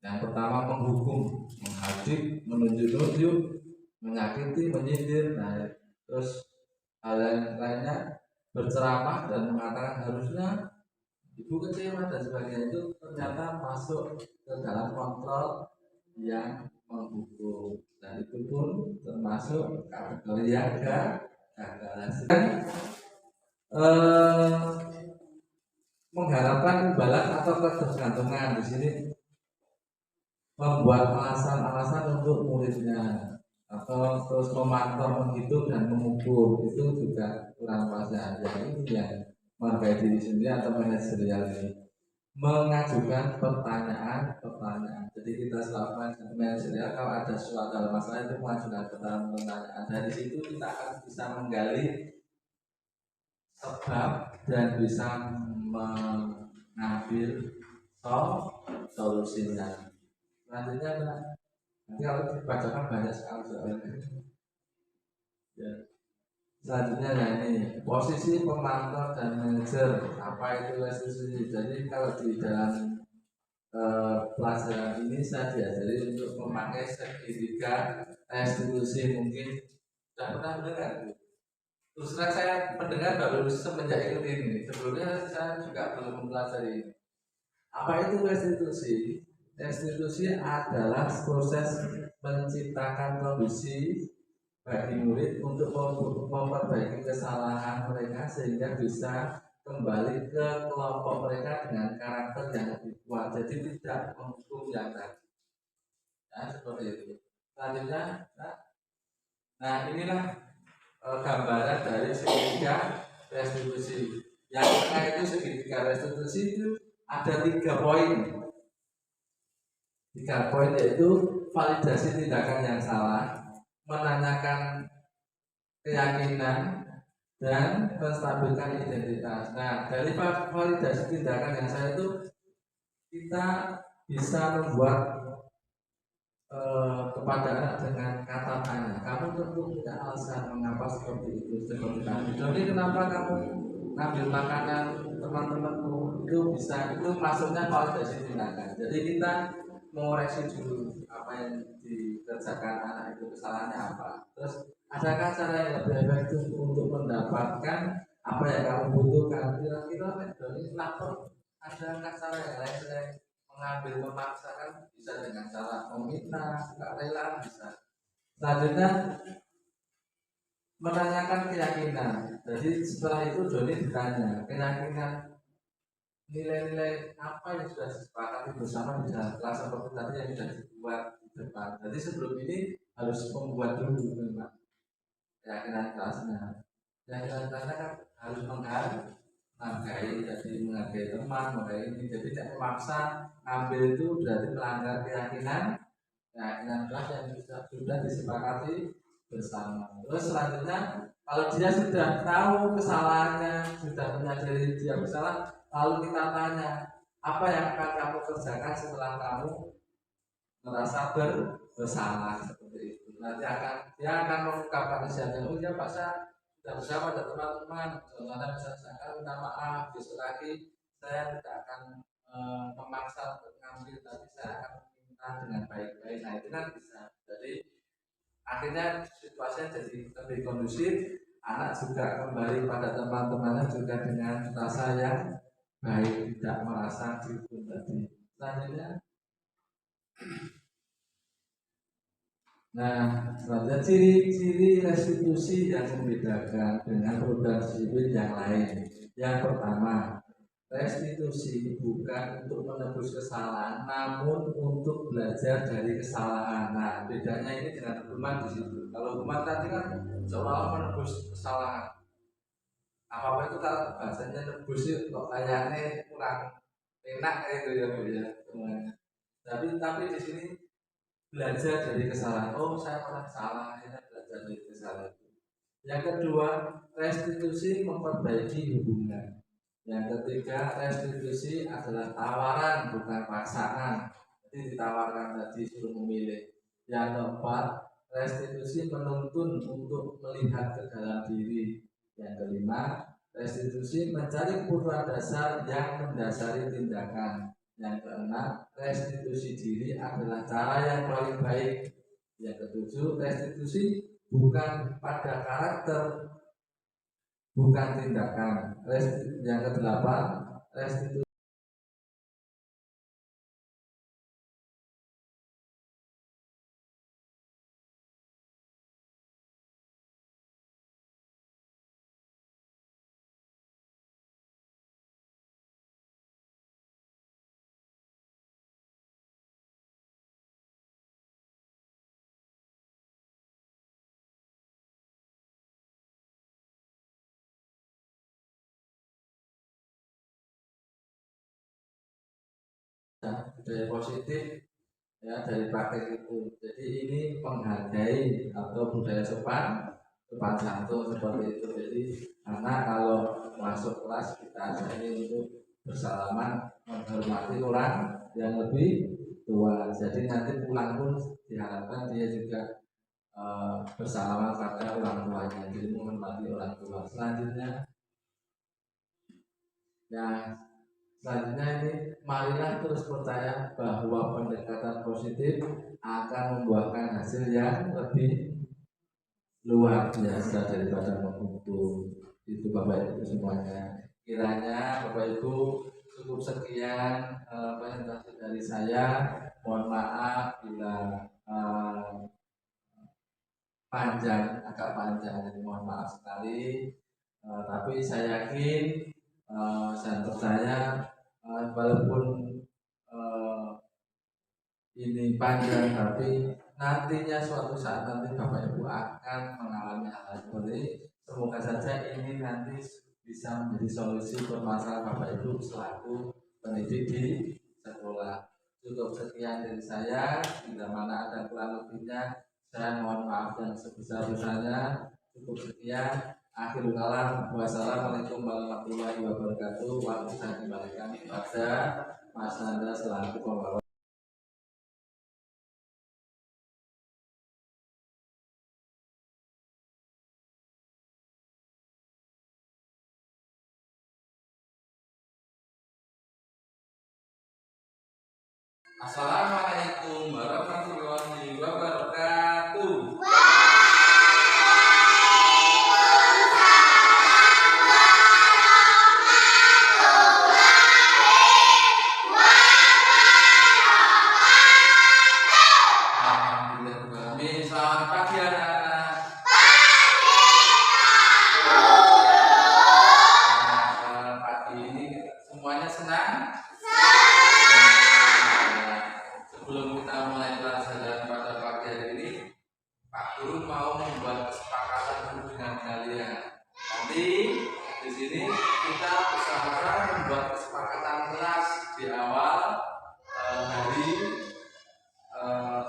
yang pertama menghukum, menghadik, menunjuk-nunjuk, menyakiti, menyindir. Nah terus hal yang lainnya berceramah dan mengatakan harusnya ibu kecewa dan sebagainya, itu ternyata masuk ke dalam kontrol yang menghukum, dan itu pun termasuk kategori yang gagal. Mengharapkan imbalan atau ketergantungan, di sini membuat alasan-alasan untuk muridnya atau terus memantau, menghitung dan mengukur, itu juga kurang pas. Ya ini yang menghargai diri sendiri atau manajerial ini, mengajukan pertanyaan. Jadi kita selalu manajerial, kalau ada suatu masalah itu mengajukan pertanyaan. Dari situ kita akan bisa menggali sebab dan bisa mengambil solusinya. Selanjutnya nanti kalau dibacakan banyak sekali soalnya. Ya. Selanjutnya nah ini posisi pemantau dan manajer. Apa itu restitusi? Jadi kalau di dalam pelajaran ini saya diajari untuk memakai segitiga restitusi. Mungkin sudah pernah mendengar? Terus terang saya mendengar baru semenjak ikut ini. Sebelumnya saya juga belum mempelajari ini. Apa itu restitusi? Restitusi adalah proses menciptakan kondisi bagi murid untuk memperbaiki kesalahan mereka sehingga bisa kembali ke kelompok mereka dengan karakter yang lebih kuat. Jadi tidak menghukum yang tadi. Nah, seperti itu. Selanjutnya, nah inilah gambaran dari segitiga restitusi. Yang tengah itu segitiga restitusi itu ada 3 poin. 3 poin yaitu validasi tindakan yang salah, menanyakan keyakinan, dan menstabilkan identitas. Nah, dari validasi tindakan yang saya itu kita bisa membuat kepada anak dengan kata tanya. Kamu tentu punya alasan mengapa seperti itu, seperti tadi. Jadi kenapa kamu ngambil makanan teman-temanmu itu bisa itu masuknya validasi tindakan. Jadi kita mengoreksi dulu apa yang dikerjakan anak itu kesalahannya apa. Terus adakah cara yang lebih efektif untuk mendapatkan apa yang kamu butuhkan? Kira-kira dari lapor adakah cara yang lain selain mengambil memaksakan, bisa dengan cara meminta, suka rela, bisa. Selanjutnya menanyakan keyakinan. Jadi setelah itu Doni ditanya keyakinan nilai-nilai apa yang sudah disepakati bersama di dalam kelas seperti tadi yang sudah dibuat di depan. Jadi sebelum ini harus membuat dulu memang keyakinan kelasnya. Keyakinan kelasnya kan harus menghargai, jadi menghargai teman, menghargai ini. Jadi tidak memaksa ambil itu berarti melanggar keyakinan kelas yang sudah disepakati bersama. Terus selanjutnya kalau dia sudah tahu kesalahannya, sudah menyadari dia bersalah, lalu kita tanya apa yang akan kamu kerjakan setelah kamu merasa bersalah seperti itu. Nanti dia akan mengungkapkan kesalahannya. Oh ya Pak, saya sudah bersama dengan teman-teman. Contohnya misalnya saya minta maaf, besok lagi saya tidak akan memaksa untuk ngambil, tapi saya akan minta dengan baik-baik. Nah itu kan bisa. Jadi akhirnya situasinya jadi lebih kondusif. Anak juga kembali pada teman-temannya juga dengan rasa yang baik, tidak merasa dikhukum tadi. Selanjutnya, selanjutnya ciri-ciri restitusi yang membedakan dengan program sipil yang lain. Yang pertama, restitusi bukan untuk menebus kesalahan, namun untuk belajar dari kesalahan. Nah, bedanya ini dengan hukuman di situ. Kalau hukuman tadi kan seolah menebus kesalahan. Apa itu kalau bahasanya nebus itu kok kayaknya kurang enak itu ya Bu ya. Tapi di sini belajar dari kesalahan. Oh, saya pernah salah, akhirnya belajar dari kesalahan. Yang kedua, restitusi memperbaiki hubungan. Yang ketiga, restitusi adalah tawaran bukan paksaan. Jadi ditawarkan tadi suruh memilih. Yang keempat, restitusi menuntun untuk melihat ke dalam diri. Yang kelima, restitusi mencari putra dasar yang mendasari tindakan. Yang keenam, restitusi diri adalah cara yang paling baik. Yang ketujuh, restitusi bukan pada karakter, bukan tindakan. Yang kedelapan, restitusi budaya positif ya dari praktek itu. Jadi ini menghargai atau budaya sopan santun seperti itu. Jadi anak kalau masuk kelas kita ajari untuk bersalaman, menghormati orang yang lebih tua. Jadi nanti pulang pun diharapkan dia juga bersalaman pada orang tuanya, jadi menghormati orang tua. Selanjutnya ini marilah terus percaya bahwa pendekatan positif akan membuahkan hasil yang lebih luar biasa daripada menghukum. Itu Bapak Ibu semuanya. Kiranya Bapak Ibu cukup sekian presentasi dari saya. Mohon maaf bila agak panjang, jadi mohon maaf sekali. Tapi saya yakin, saya percaya walaupun ini panjang, tapi nantinya suatu saat nanti Bapak Ibu akan mengalami hal seperti. Semoga saja ini nanti bisa menjadi solusi permasalahan Bapak Ibu selaku pendidik di sekolah. Cukup sekian dari saya. Bila mana ada kurang lebihnya, saya mohon maaf yang sebesar-besarnya. Cukup sekian. Akhirul kalam, wassalamualaikum warahmatullahi wabarakatuh. Waktu saya kembalikan kepada Mas Nanda selaku pembawa. Assalamualaikum warahmatullahi wabarakatuh. Alhamdulillah. Selamat pagi anak-anak. Pagi ini semuanya senang? Sebelum kita mulai pelajaran pada pagi hari ini, Pak Guru mau membuat kesepakatan dengan kalian. Nanti di sini kita bersama-sama membuat kesepakatan kelas di awal hari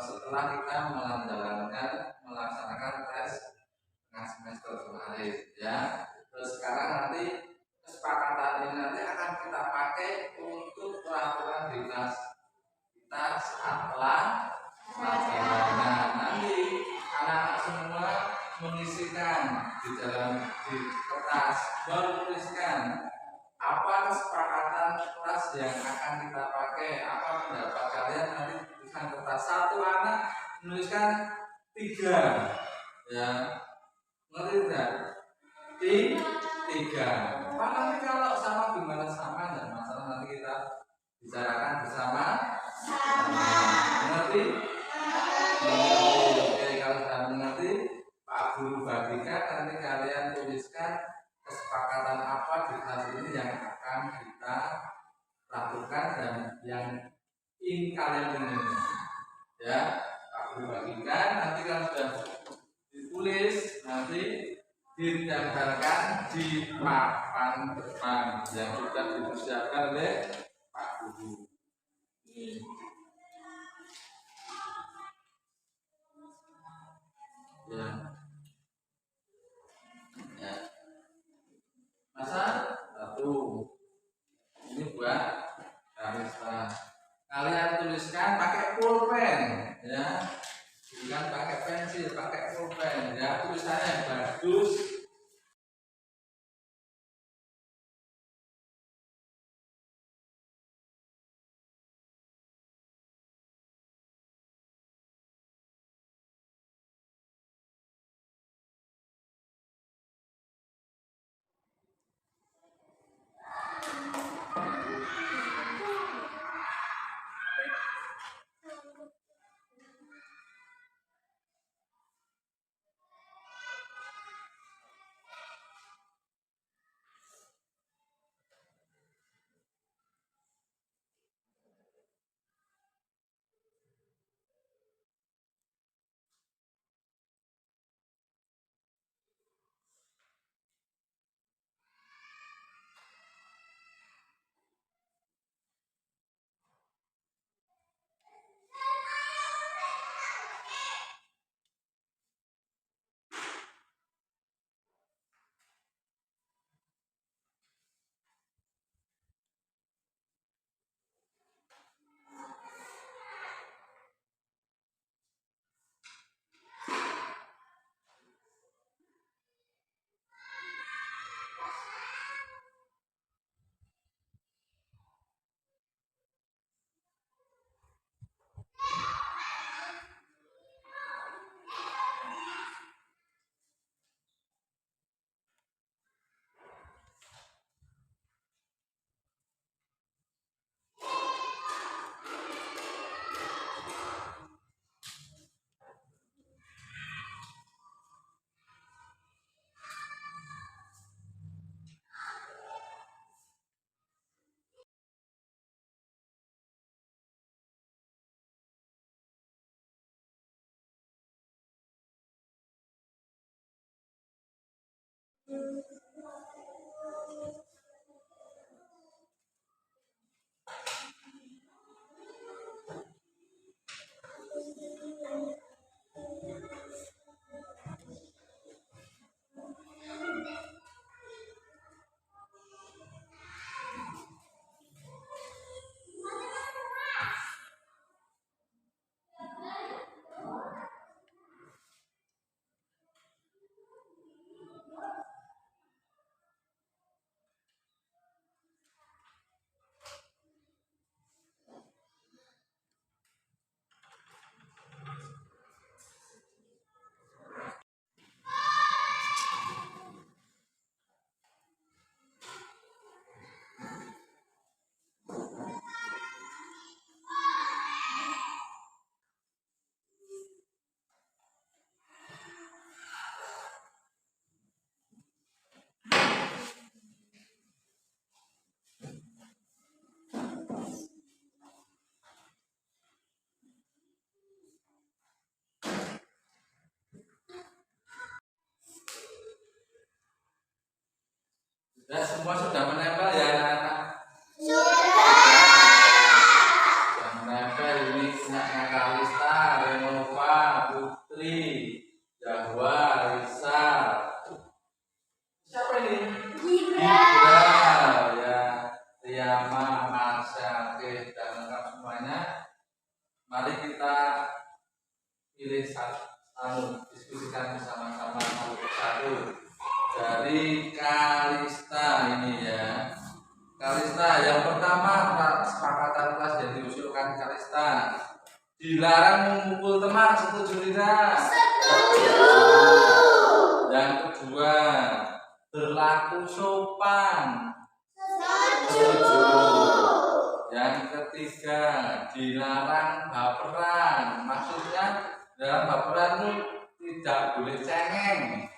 setelah kita melaksanakan tes tengah semester kemarin, ya. Terus sekarang nanti kesepakatan ini nanti akan kita pakai untuk peraturan di kelas kita saat pelajaran. Nah, nanti anak-anak semua mengisikan di kertas, menuliskan apa kesepakatan kelas yang akan kita pakai, apa pendapat kalian, nanti tulisan kertas. Satu anak menuliskan 3, ya, ngerti tidak? 3. Pak, nanti kalau sama gimana, sama dan masalah nanti kita bicarakan bersama. Mengerti? Oke, kalau sudah mengerti, Pak Guru bagikan, nanti kalian tuliskan kesepakatan apa di kelas ini yang akan kita lakukan dan yang ingin kalian inginkan, ya. Pak Guru bagikan, nanti kalau sudah ditulis, nanti ditempelkan di papan depan yang sudah dipersiapkan oleh Pak Guru. Ya. Ya. Masa 1 ini buat Karista. Kalian tuliskan pakai pulpen, ya. Bukan pakai pensil, pakai pulpen, ya. Tulisannya yang bagus. semua sudah menempel ya anak-anak? Sudah menempel. Ini punya Kalista, Renova, Putri, Jahwa, Risa. Siapa ini? Gibra ya, Riyama, Marsha, oke, dan lengkap semuanya. Mari kita pilih satu, diskusikan bersama-sama satu persatu. Dari Kalista ini ya. Kalista yang pertama, kesepakatan kelas yang diusulkan Kalista, dilarang memukul teman, setuju tidak? Setuju. Yang kedua, berlaku sopan, setuju. Yang ketiga, dilarang baperan. Maksudnya dalam baperan itu tidak boleh cengeng.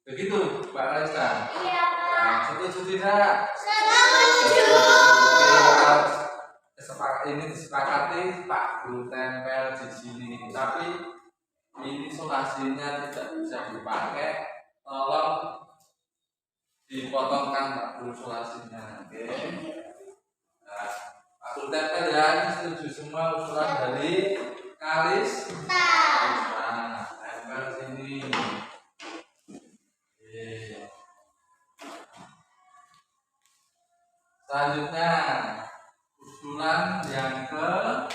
Begitu Pak Kalista? Iya Pak. Setuju tidak? Setuju. Ini disepakati Pak Guru tempel di sini. Tapi ini sulasinya tidak bisa dipakai. Tolong dipotongkan Pak Guru sulasinya. Oke. Nah, Pak Guru tempel ya, ini setuju semua usulan dari Kalista. Nah, tempel sini. Selanjutnya usulan yang kedua.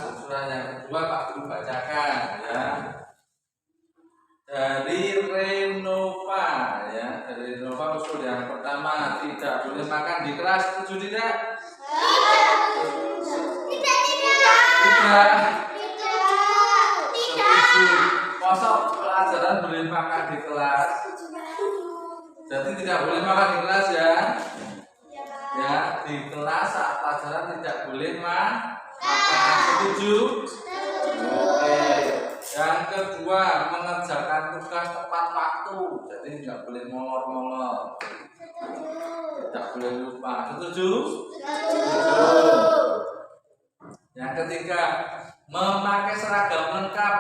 Usulan yang kedua Pak Guru bacakan ya. Dari Renova ya. Dari Renova usul yang pertama, tidak boleh makan di kelas, setuju tidak? Tidak. Kosong pelajaran boleh makan di kelas. Jadi tidak boleh makan di kelas ya. Ya, di kelas saat pelajaran tidak boleh makan. Setuju? Oke. Yang kedua, mengerjakan tugas tepat waktu. Jadi tidak boleh molor-molor. Tidak boleh lupa. Setuju? Yang ketiga, memakai seragam lengkap.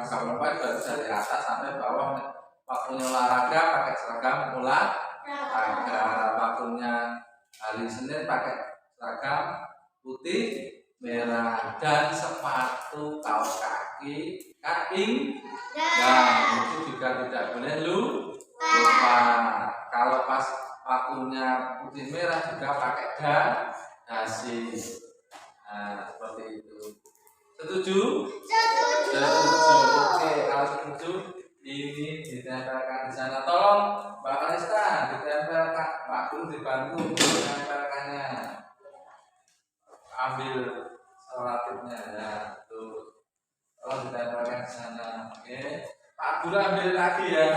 Seragam lengkap dari atas sampai bawah. Waktunya olahraga pakai seragam olahraga. Waktunya hari Senin pakai seragam putih merah dan sepatu kaos kaki kaping. Nah, itu juga tidak boleh lupa. Kalau pas waktunya putih merah juga pakai dasi. Nah, seperti itu. Setuju? Setuju. Oke, kalau setuju ini ditempelkan di sana. Tolong Mbak Kalista ditempelkan, Pak Guru dibantu menempelkannya. Ambil relatifnya ya, tuh. Tolong ditempelkan di sana. Oke. Pak Guru ambil lagi ya.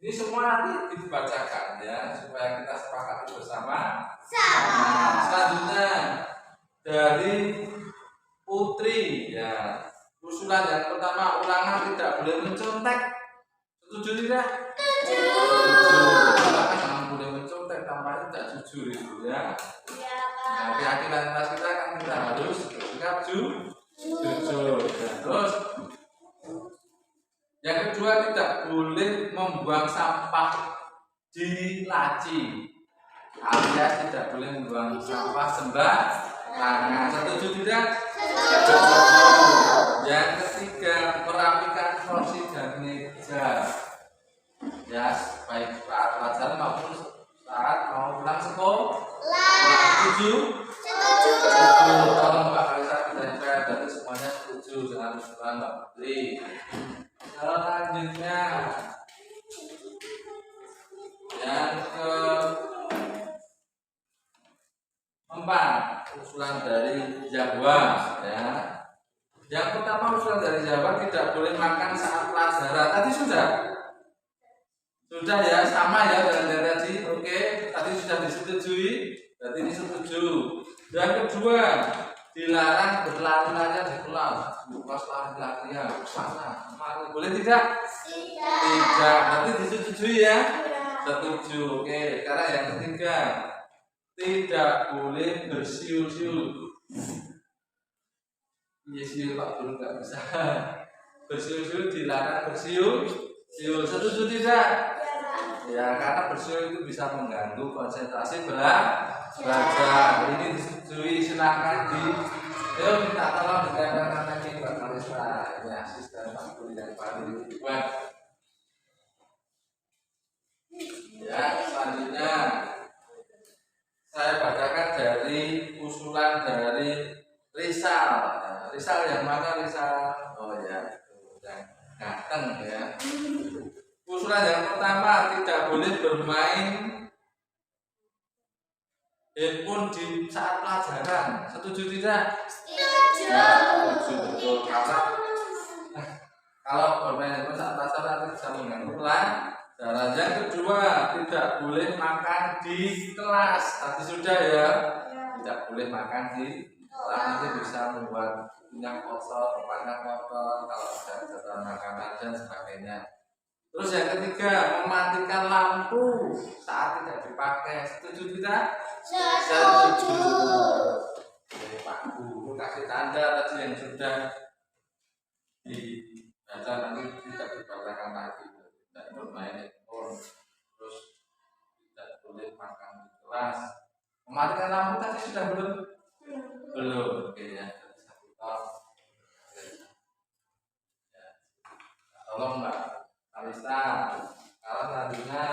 Ini semua nanti dibacakan ya supaya kita sepakati bersama. Nah, selanjutnya dari Putri ya. Usulan yang pertama, ulangan tidak boleh mencontek. Setuju tidak? Setuju. Ulangan jangan boleh mencontek, tampaknya tidak jujur itu ya. Iya Pak. Nah, keyakinan kita kan kita harus sikap jujur. Nah, terus yang kedua, tidak boleh membuang sampah di laci. Alias tidak boleh membuang sampah sembarangan. Setuju tidak? Setuju. Yang ketiga, merapikan kursi dan meja. Ya, baik saat pelajaran maupun saat mau pulang sekolah. Setuju? Setuju. Tolong Mbak Kalista ditempel, dari semuanya setuju dengan usulan Mbak Putri. Selanjutnya yang keempat, usulan dari Jawa ya. Yang pertama, usulan dari Jawa, tidak boleh makan saat pelajaran. Tadi sudah ya, sama ya dengan dari tadi. Oke, tadi sudah disetujui. Berarti ini setuju. Yang kedua, dilarang berlari-larian di kelas. Kelas lari-larian sana. Boleh tidak? Tidak. Berarti disetujui ya? Setuju. Oke, sekarang yang ketiga, tidak boleh bersiul-siul. Siul Pak Guru nggak bisa. Bersiul-siul dilarang bersiul. Setuju tidak? Ya, karena bersuara itu bisa mengganggu konsentrasi belajar. Ini disetujui, silakan di. Ayo minta tolong ditempelkan lagi Mbak Marisa. Ini asisten Pak Guru yang paling kuat. Ya, selanjutnya saya bacakan dari usulan dari Rizal. Nah, Rizal yang mana Rizal? Oh ya, yang ganteng ya. Usulan yang pertama, tidak boleh bermain handphone di saat pelajaran. Setuju tidak? Setuju. Setuju betul. Kalau bermain handphone saat pelajaran bisa mengganggu pelajaran. Yang kedua, tidak boleh makan di kelas. Tadi sudah ya. Tidak boleh makan di kelas, nanti bisa membuat punya kotor, tempatnya kotor, kalau ada jatuh makanan dan sebagainya. Terus yang ketiga, mematikan lampu saat tidak dipakai. Setuju tidak? Setuju. Jadi Pak Guru kasih tanda tadi yang sudah dibaca, nanti tidak dibacakan lagi. Tidak bermain handphone, terus tidak boleh makan di kelas. Mematikan lampu tadi sudah belum? Belum. Oke ya, satu tahun. Ya. Tolong Mbak Alista. Sekarang selanjutnya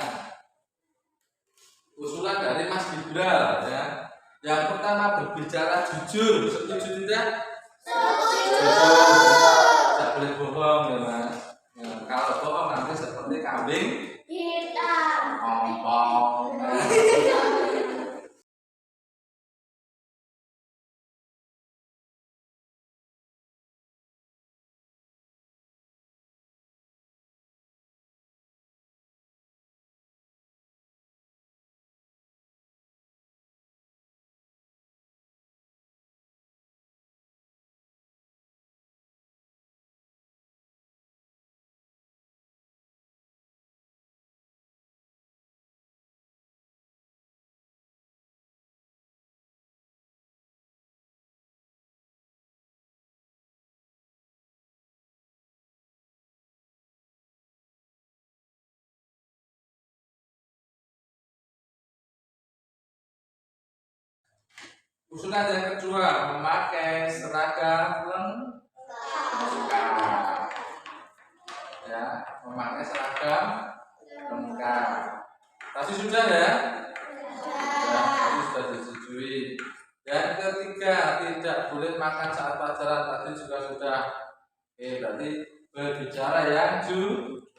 usulan dari Mas Gibral ya. Yang pertama, berbicara jujur. Setuju tidak? Setuju. Tidak boleh bohong ya Mas. Ya, kalau bohong nanti seperti kambing hitam. ompong. Usulan yang kedua, memakai seragam lengkap. Ya, memakai seragam lengkap. Tadi sudah ya? Ya, tadi sudah disetujui. Yang ketiga, tidak boleh makan saat pelajaran. Tadi juga sudah. Oke, berarti berbicara yang jujur.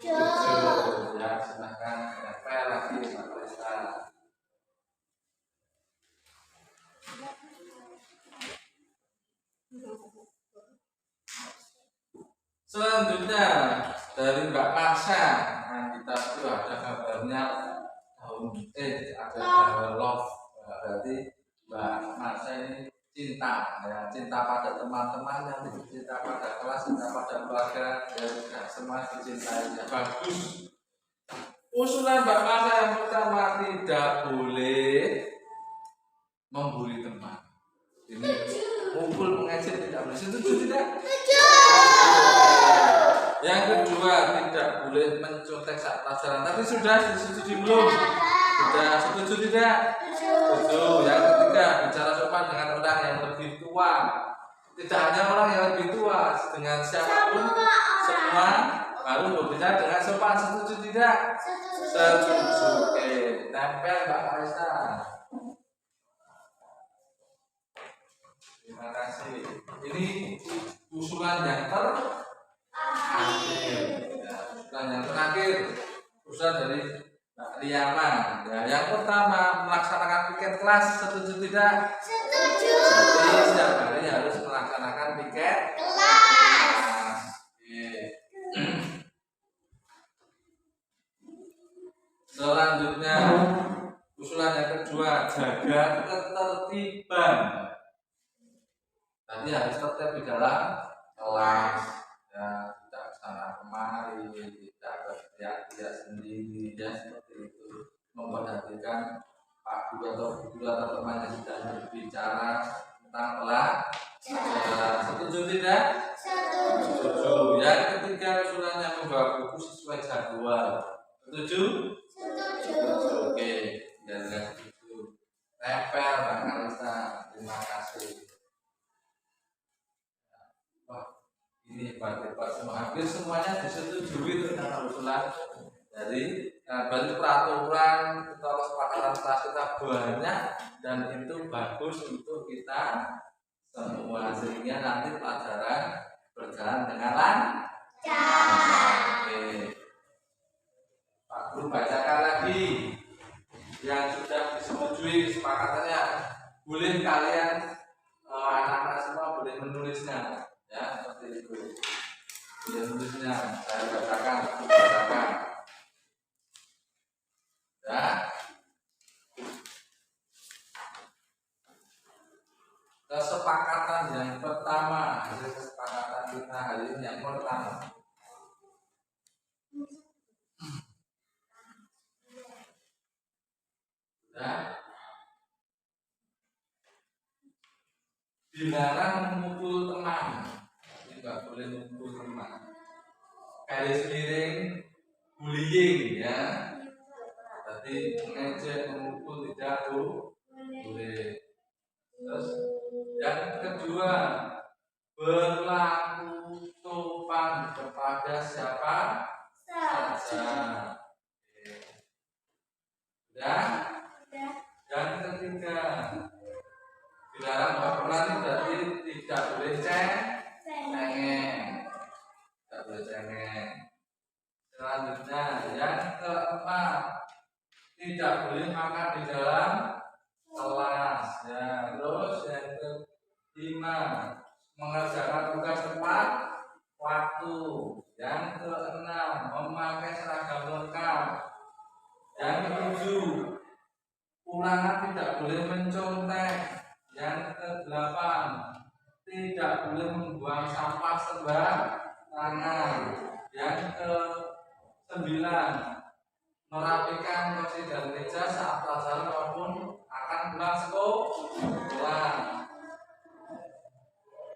Ya, silahkan tempel lagi Pak Reza. Selanjutnya dari Mbak Marsha. Nah, kita itu ada kabarnya ada gambar love. Berarti Mbak Marsha ini cinta ya, cinta pada teman-temannya, cinta pada kelas, cinta pada keluarga, ya semua dicintai ya, bagus. Usulan Mbak Marsha yang pertama, tidak boleh membuli teman. Ini mukul, mengejek tidak boleh. Setuju tidak? Yang kedua, tidak boleh mencontek saat pelajaran. Tapi sudah disetujui belum? Sudah setuju tidak? Setuju. Yang ketiga, bicara sopan dengan orang yang lebih tua. Tidak hanya orang yang lebih tua, dengan siapapun semua harus berbicara dengan sopan. Setuju tidak? Setuju. Oke, tempel Mbak Karista. Terima kasih. Ini usulan yang terakhir. Usulan yang terakhir, usulan dari Mbak Riyama. Ya, yang pertama, melaksanakan piket kelas. Setuju tidak? Setuju. Jadi setiap hari harus melaksanakan piket kelas. Oke. Selanjutnya, usulan yang kedua, jaga ketertiban. Tadi harus tertib di dalam kelas, ya, tidak sana kemari, tidak berteriak-teriak sendiri, ya seperti itu. Memperhatikan Pak Guru atau Guru atau teman yang sedang berbicara tentang pelajaran. Setuju tidak? Setuju. Yang ketiga, usulannya membawa buku sesuai jadwal. Setuju? Setuju. Oke, dan setuju. Tempel Bang Kalista, terima kasih. Wah, ini hebat semua. Hampir semuanya disetujui tentang usulan dari berarti peraturan atau kesepakatan kelas kita banyak dan itu bagus untuk kita semua sehingga nanti pelajaran berjalan dengan lancar. Oke. Pak Guru bacakan lagi yang sudah disetujui kesepakatannya. Boleh kalian anak-anak semua boleh menulisnya, ya seperti itu. Boleh menulisnya. Saya bacakan. Ya. Kesepakatan yang pertama, hasil kesepakatan kita hari ini yang pertama. Ya. Dilarang memukul teman. Tidak boleh memukul teman. Garis miring bullying, ya. Berarti mengejek, memukul tidak boleh. Terus yang kedua, berlaku sopan kepada siapa saja. Dan yang ketiga, dilarang baperan berarti tidak boleh cengeng. Tidak boleh cengeng. Selanjutnya yang keempat, tidak boleh makan di dalam kelas, ya. Terus yang kelima, mengerjakan tugas tepat waktu. Yang keenam, memakai seragam lengkap. Yang ketujuh, ulangan tidak boleh mencontek. Yang kedelapan, tidak boleh membuang sampah sembarangan. Yang kesembilan, merapikan kursi dan meja saat pelajaran maupun akan pulang sekolah.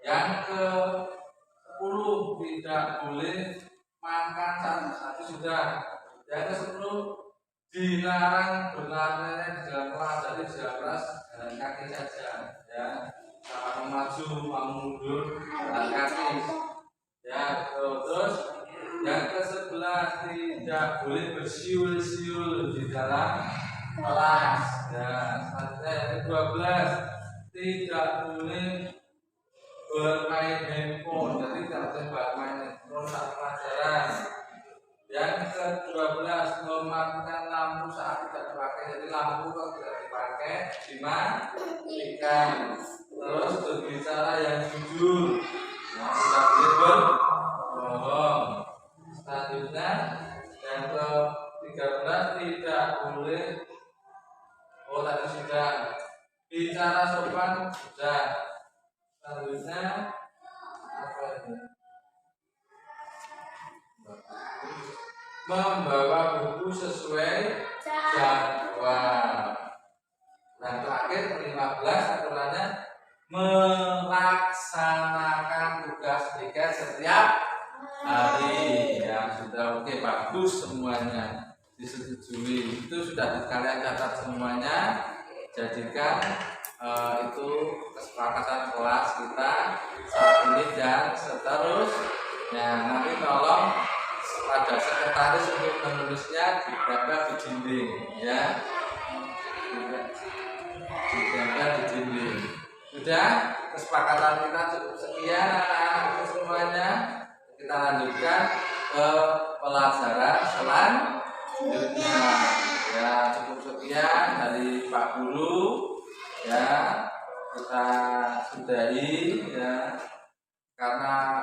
Yang ke-10, tidak boleh makan satu sudah. Yang ke-10, dilarang berlari di dalam kelas. Jadi di dalam kelas jalan kaki saja, ya. Jangan maju, mundur, jalan kaki. Ya, terus yang ke-11, tidak boleh bersiul-siul di dalam kelas. Ya, selanjutnya yang ke-12, tidak boleh bermain handphone. Jadi tidak boleh bermain handphone saat pelajaran. Yang ke-12, mematikan lampu saat tidak dipakai. Jadi lampu kalau tidak dipakai dimatikan. Terus berbicara yang jujur. Nah, tidak boleh berbohong. Selanjutnya yang ke-13, tidak boleh tadi sudah bicara sopan sudah. Selanjutnya apa ini? Membawa buku sesuai jadwal. Nah, terakhir 15 aturannya melaksanakan tugas tiket setiap hari. Ya sudah, oke, bagus semuanya disetujui. Itu sudah kalian catat semuanya. Jadikan itu kesepakatan kelas kita saat ini dan seterusnya. Nanti tolong pada sekretaris untuk menulisnya ditempel di dinding, ya. Ditempel di dinding. Sudah, kesepakatan kita cukup sekian anak-anak semuanya. Kita lanjutkan ke pelajaran selanjutnya. Ya, cukup sekian dari Pak Guru. Ya, kita sudahi, ya. Karena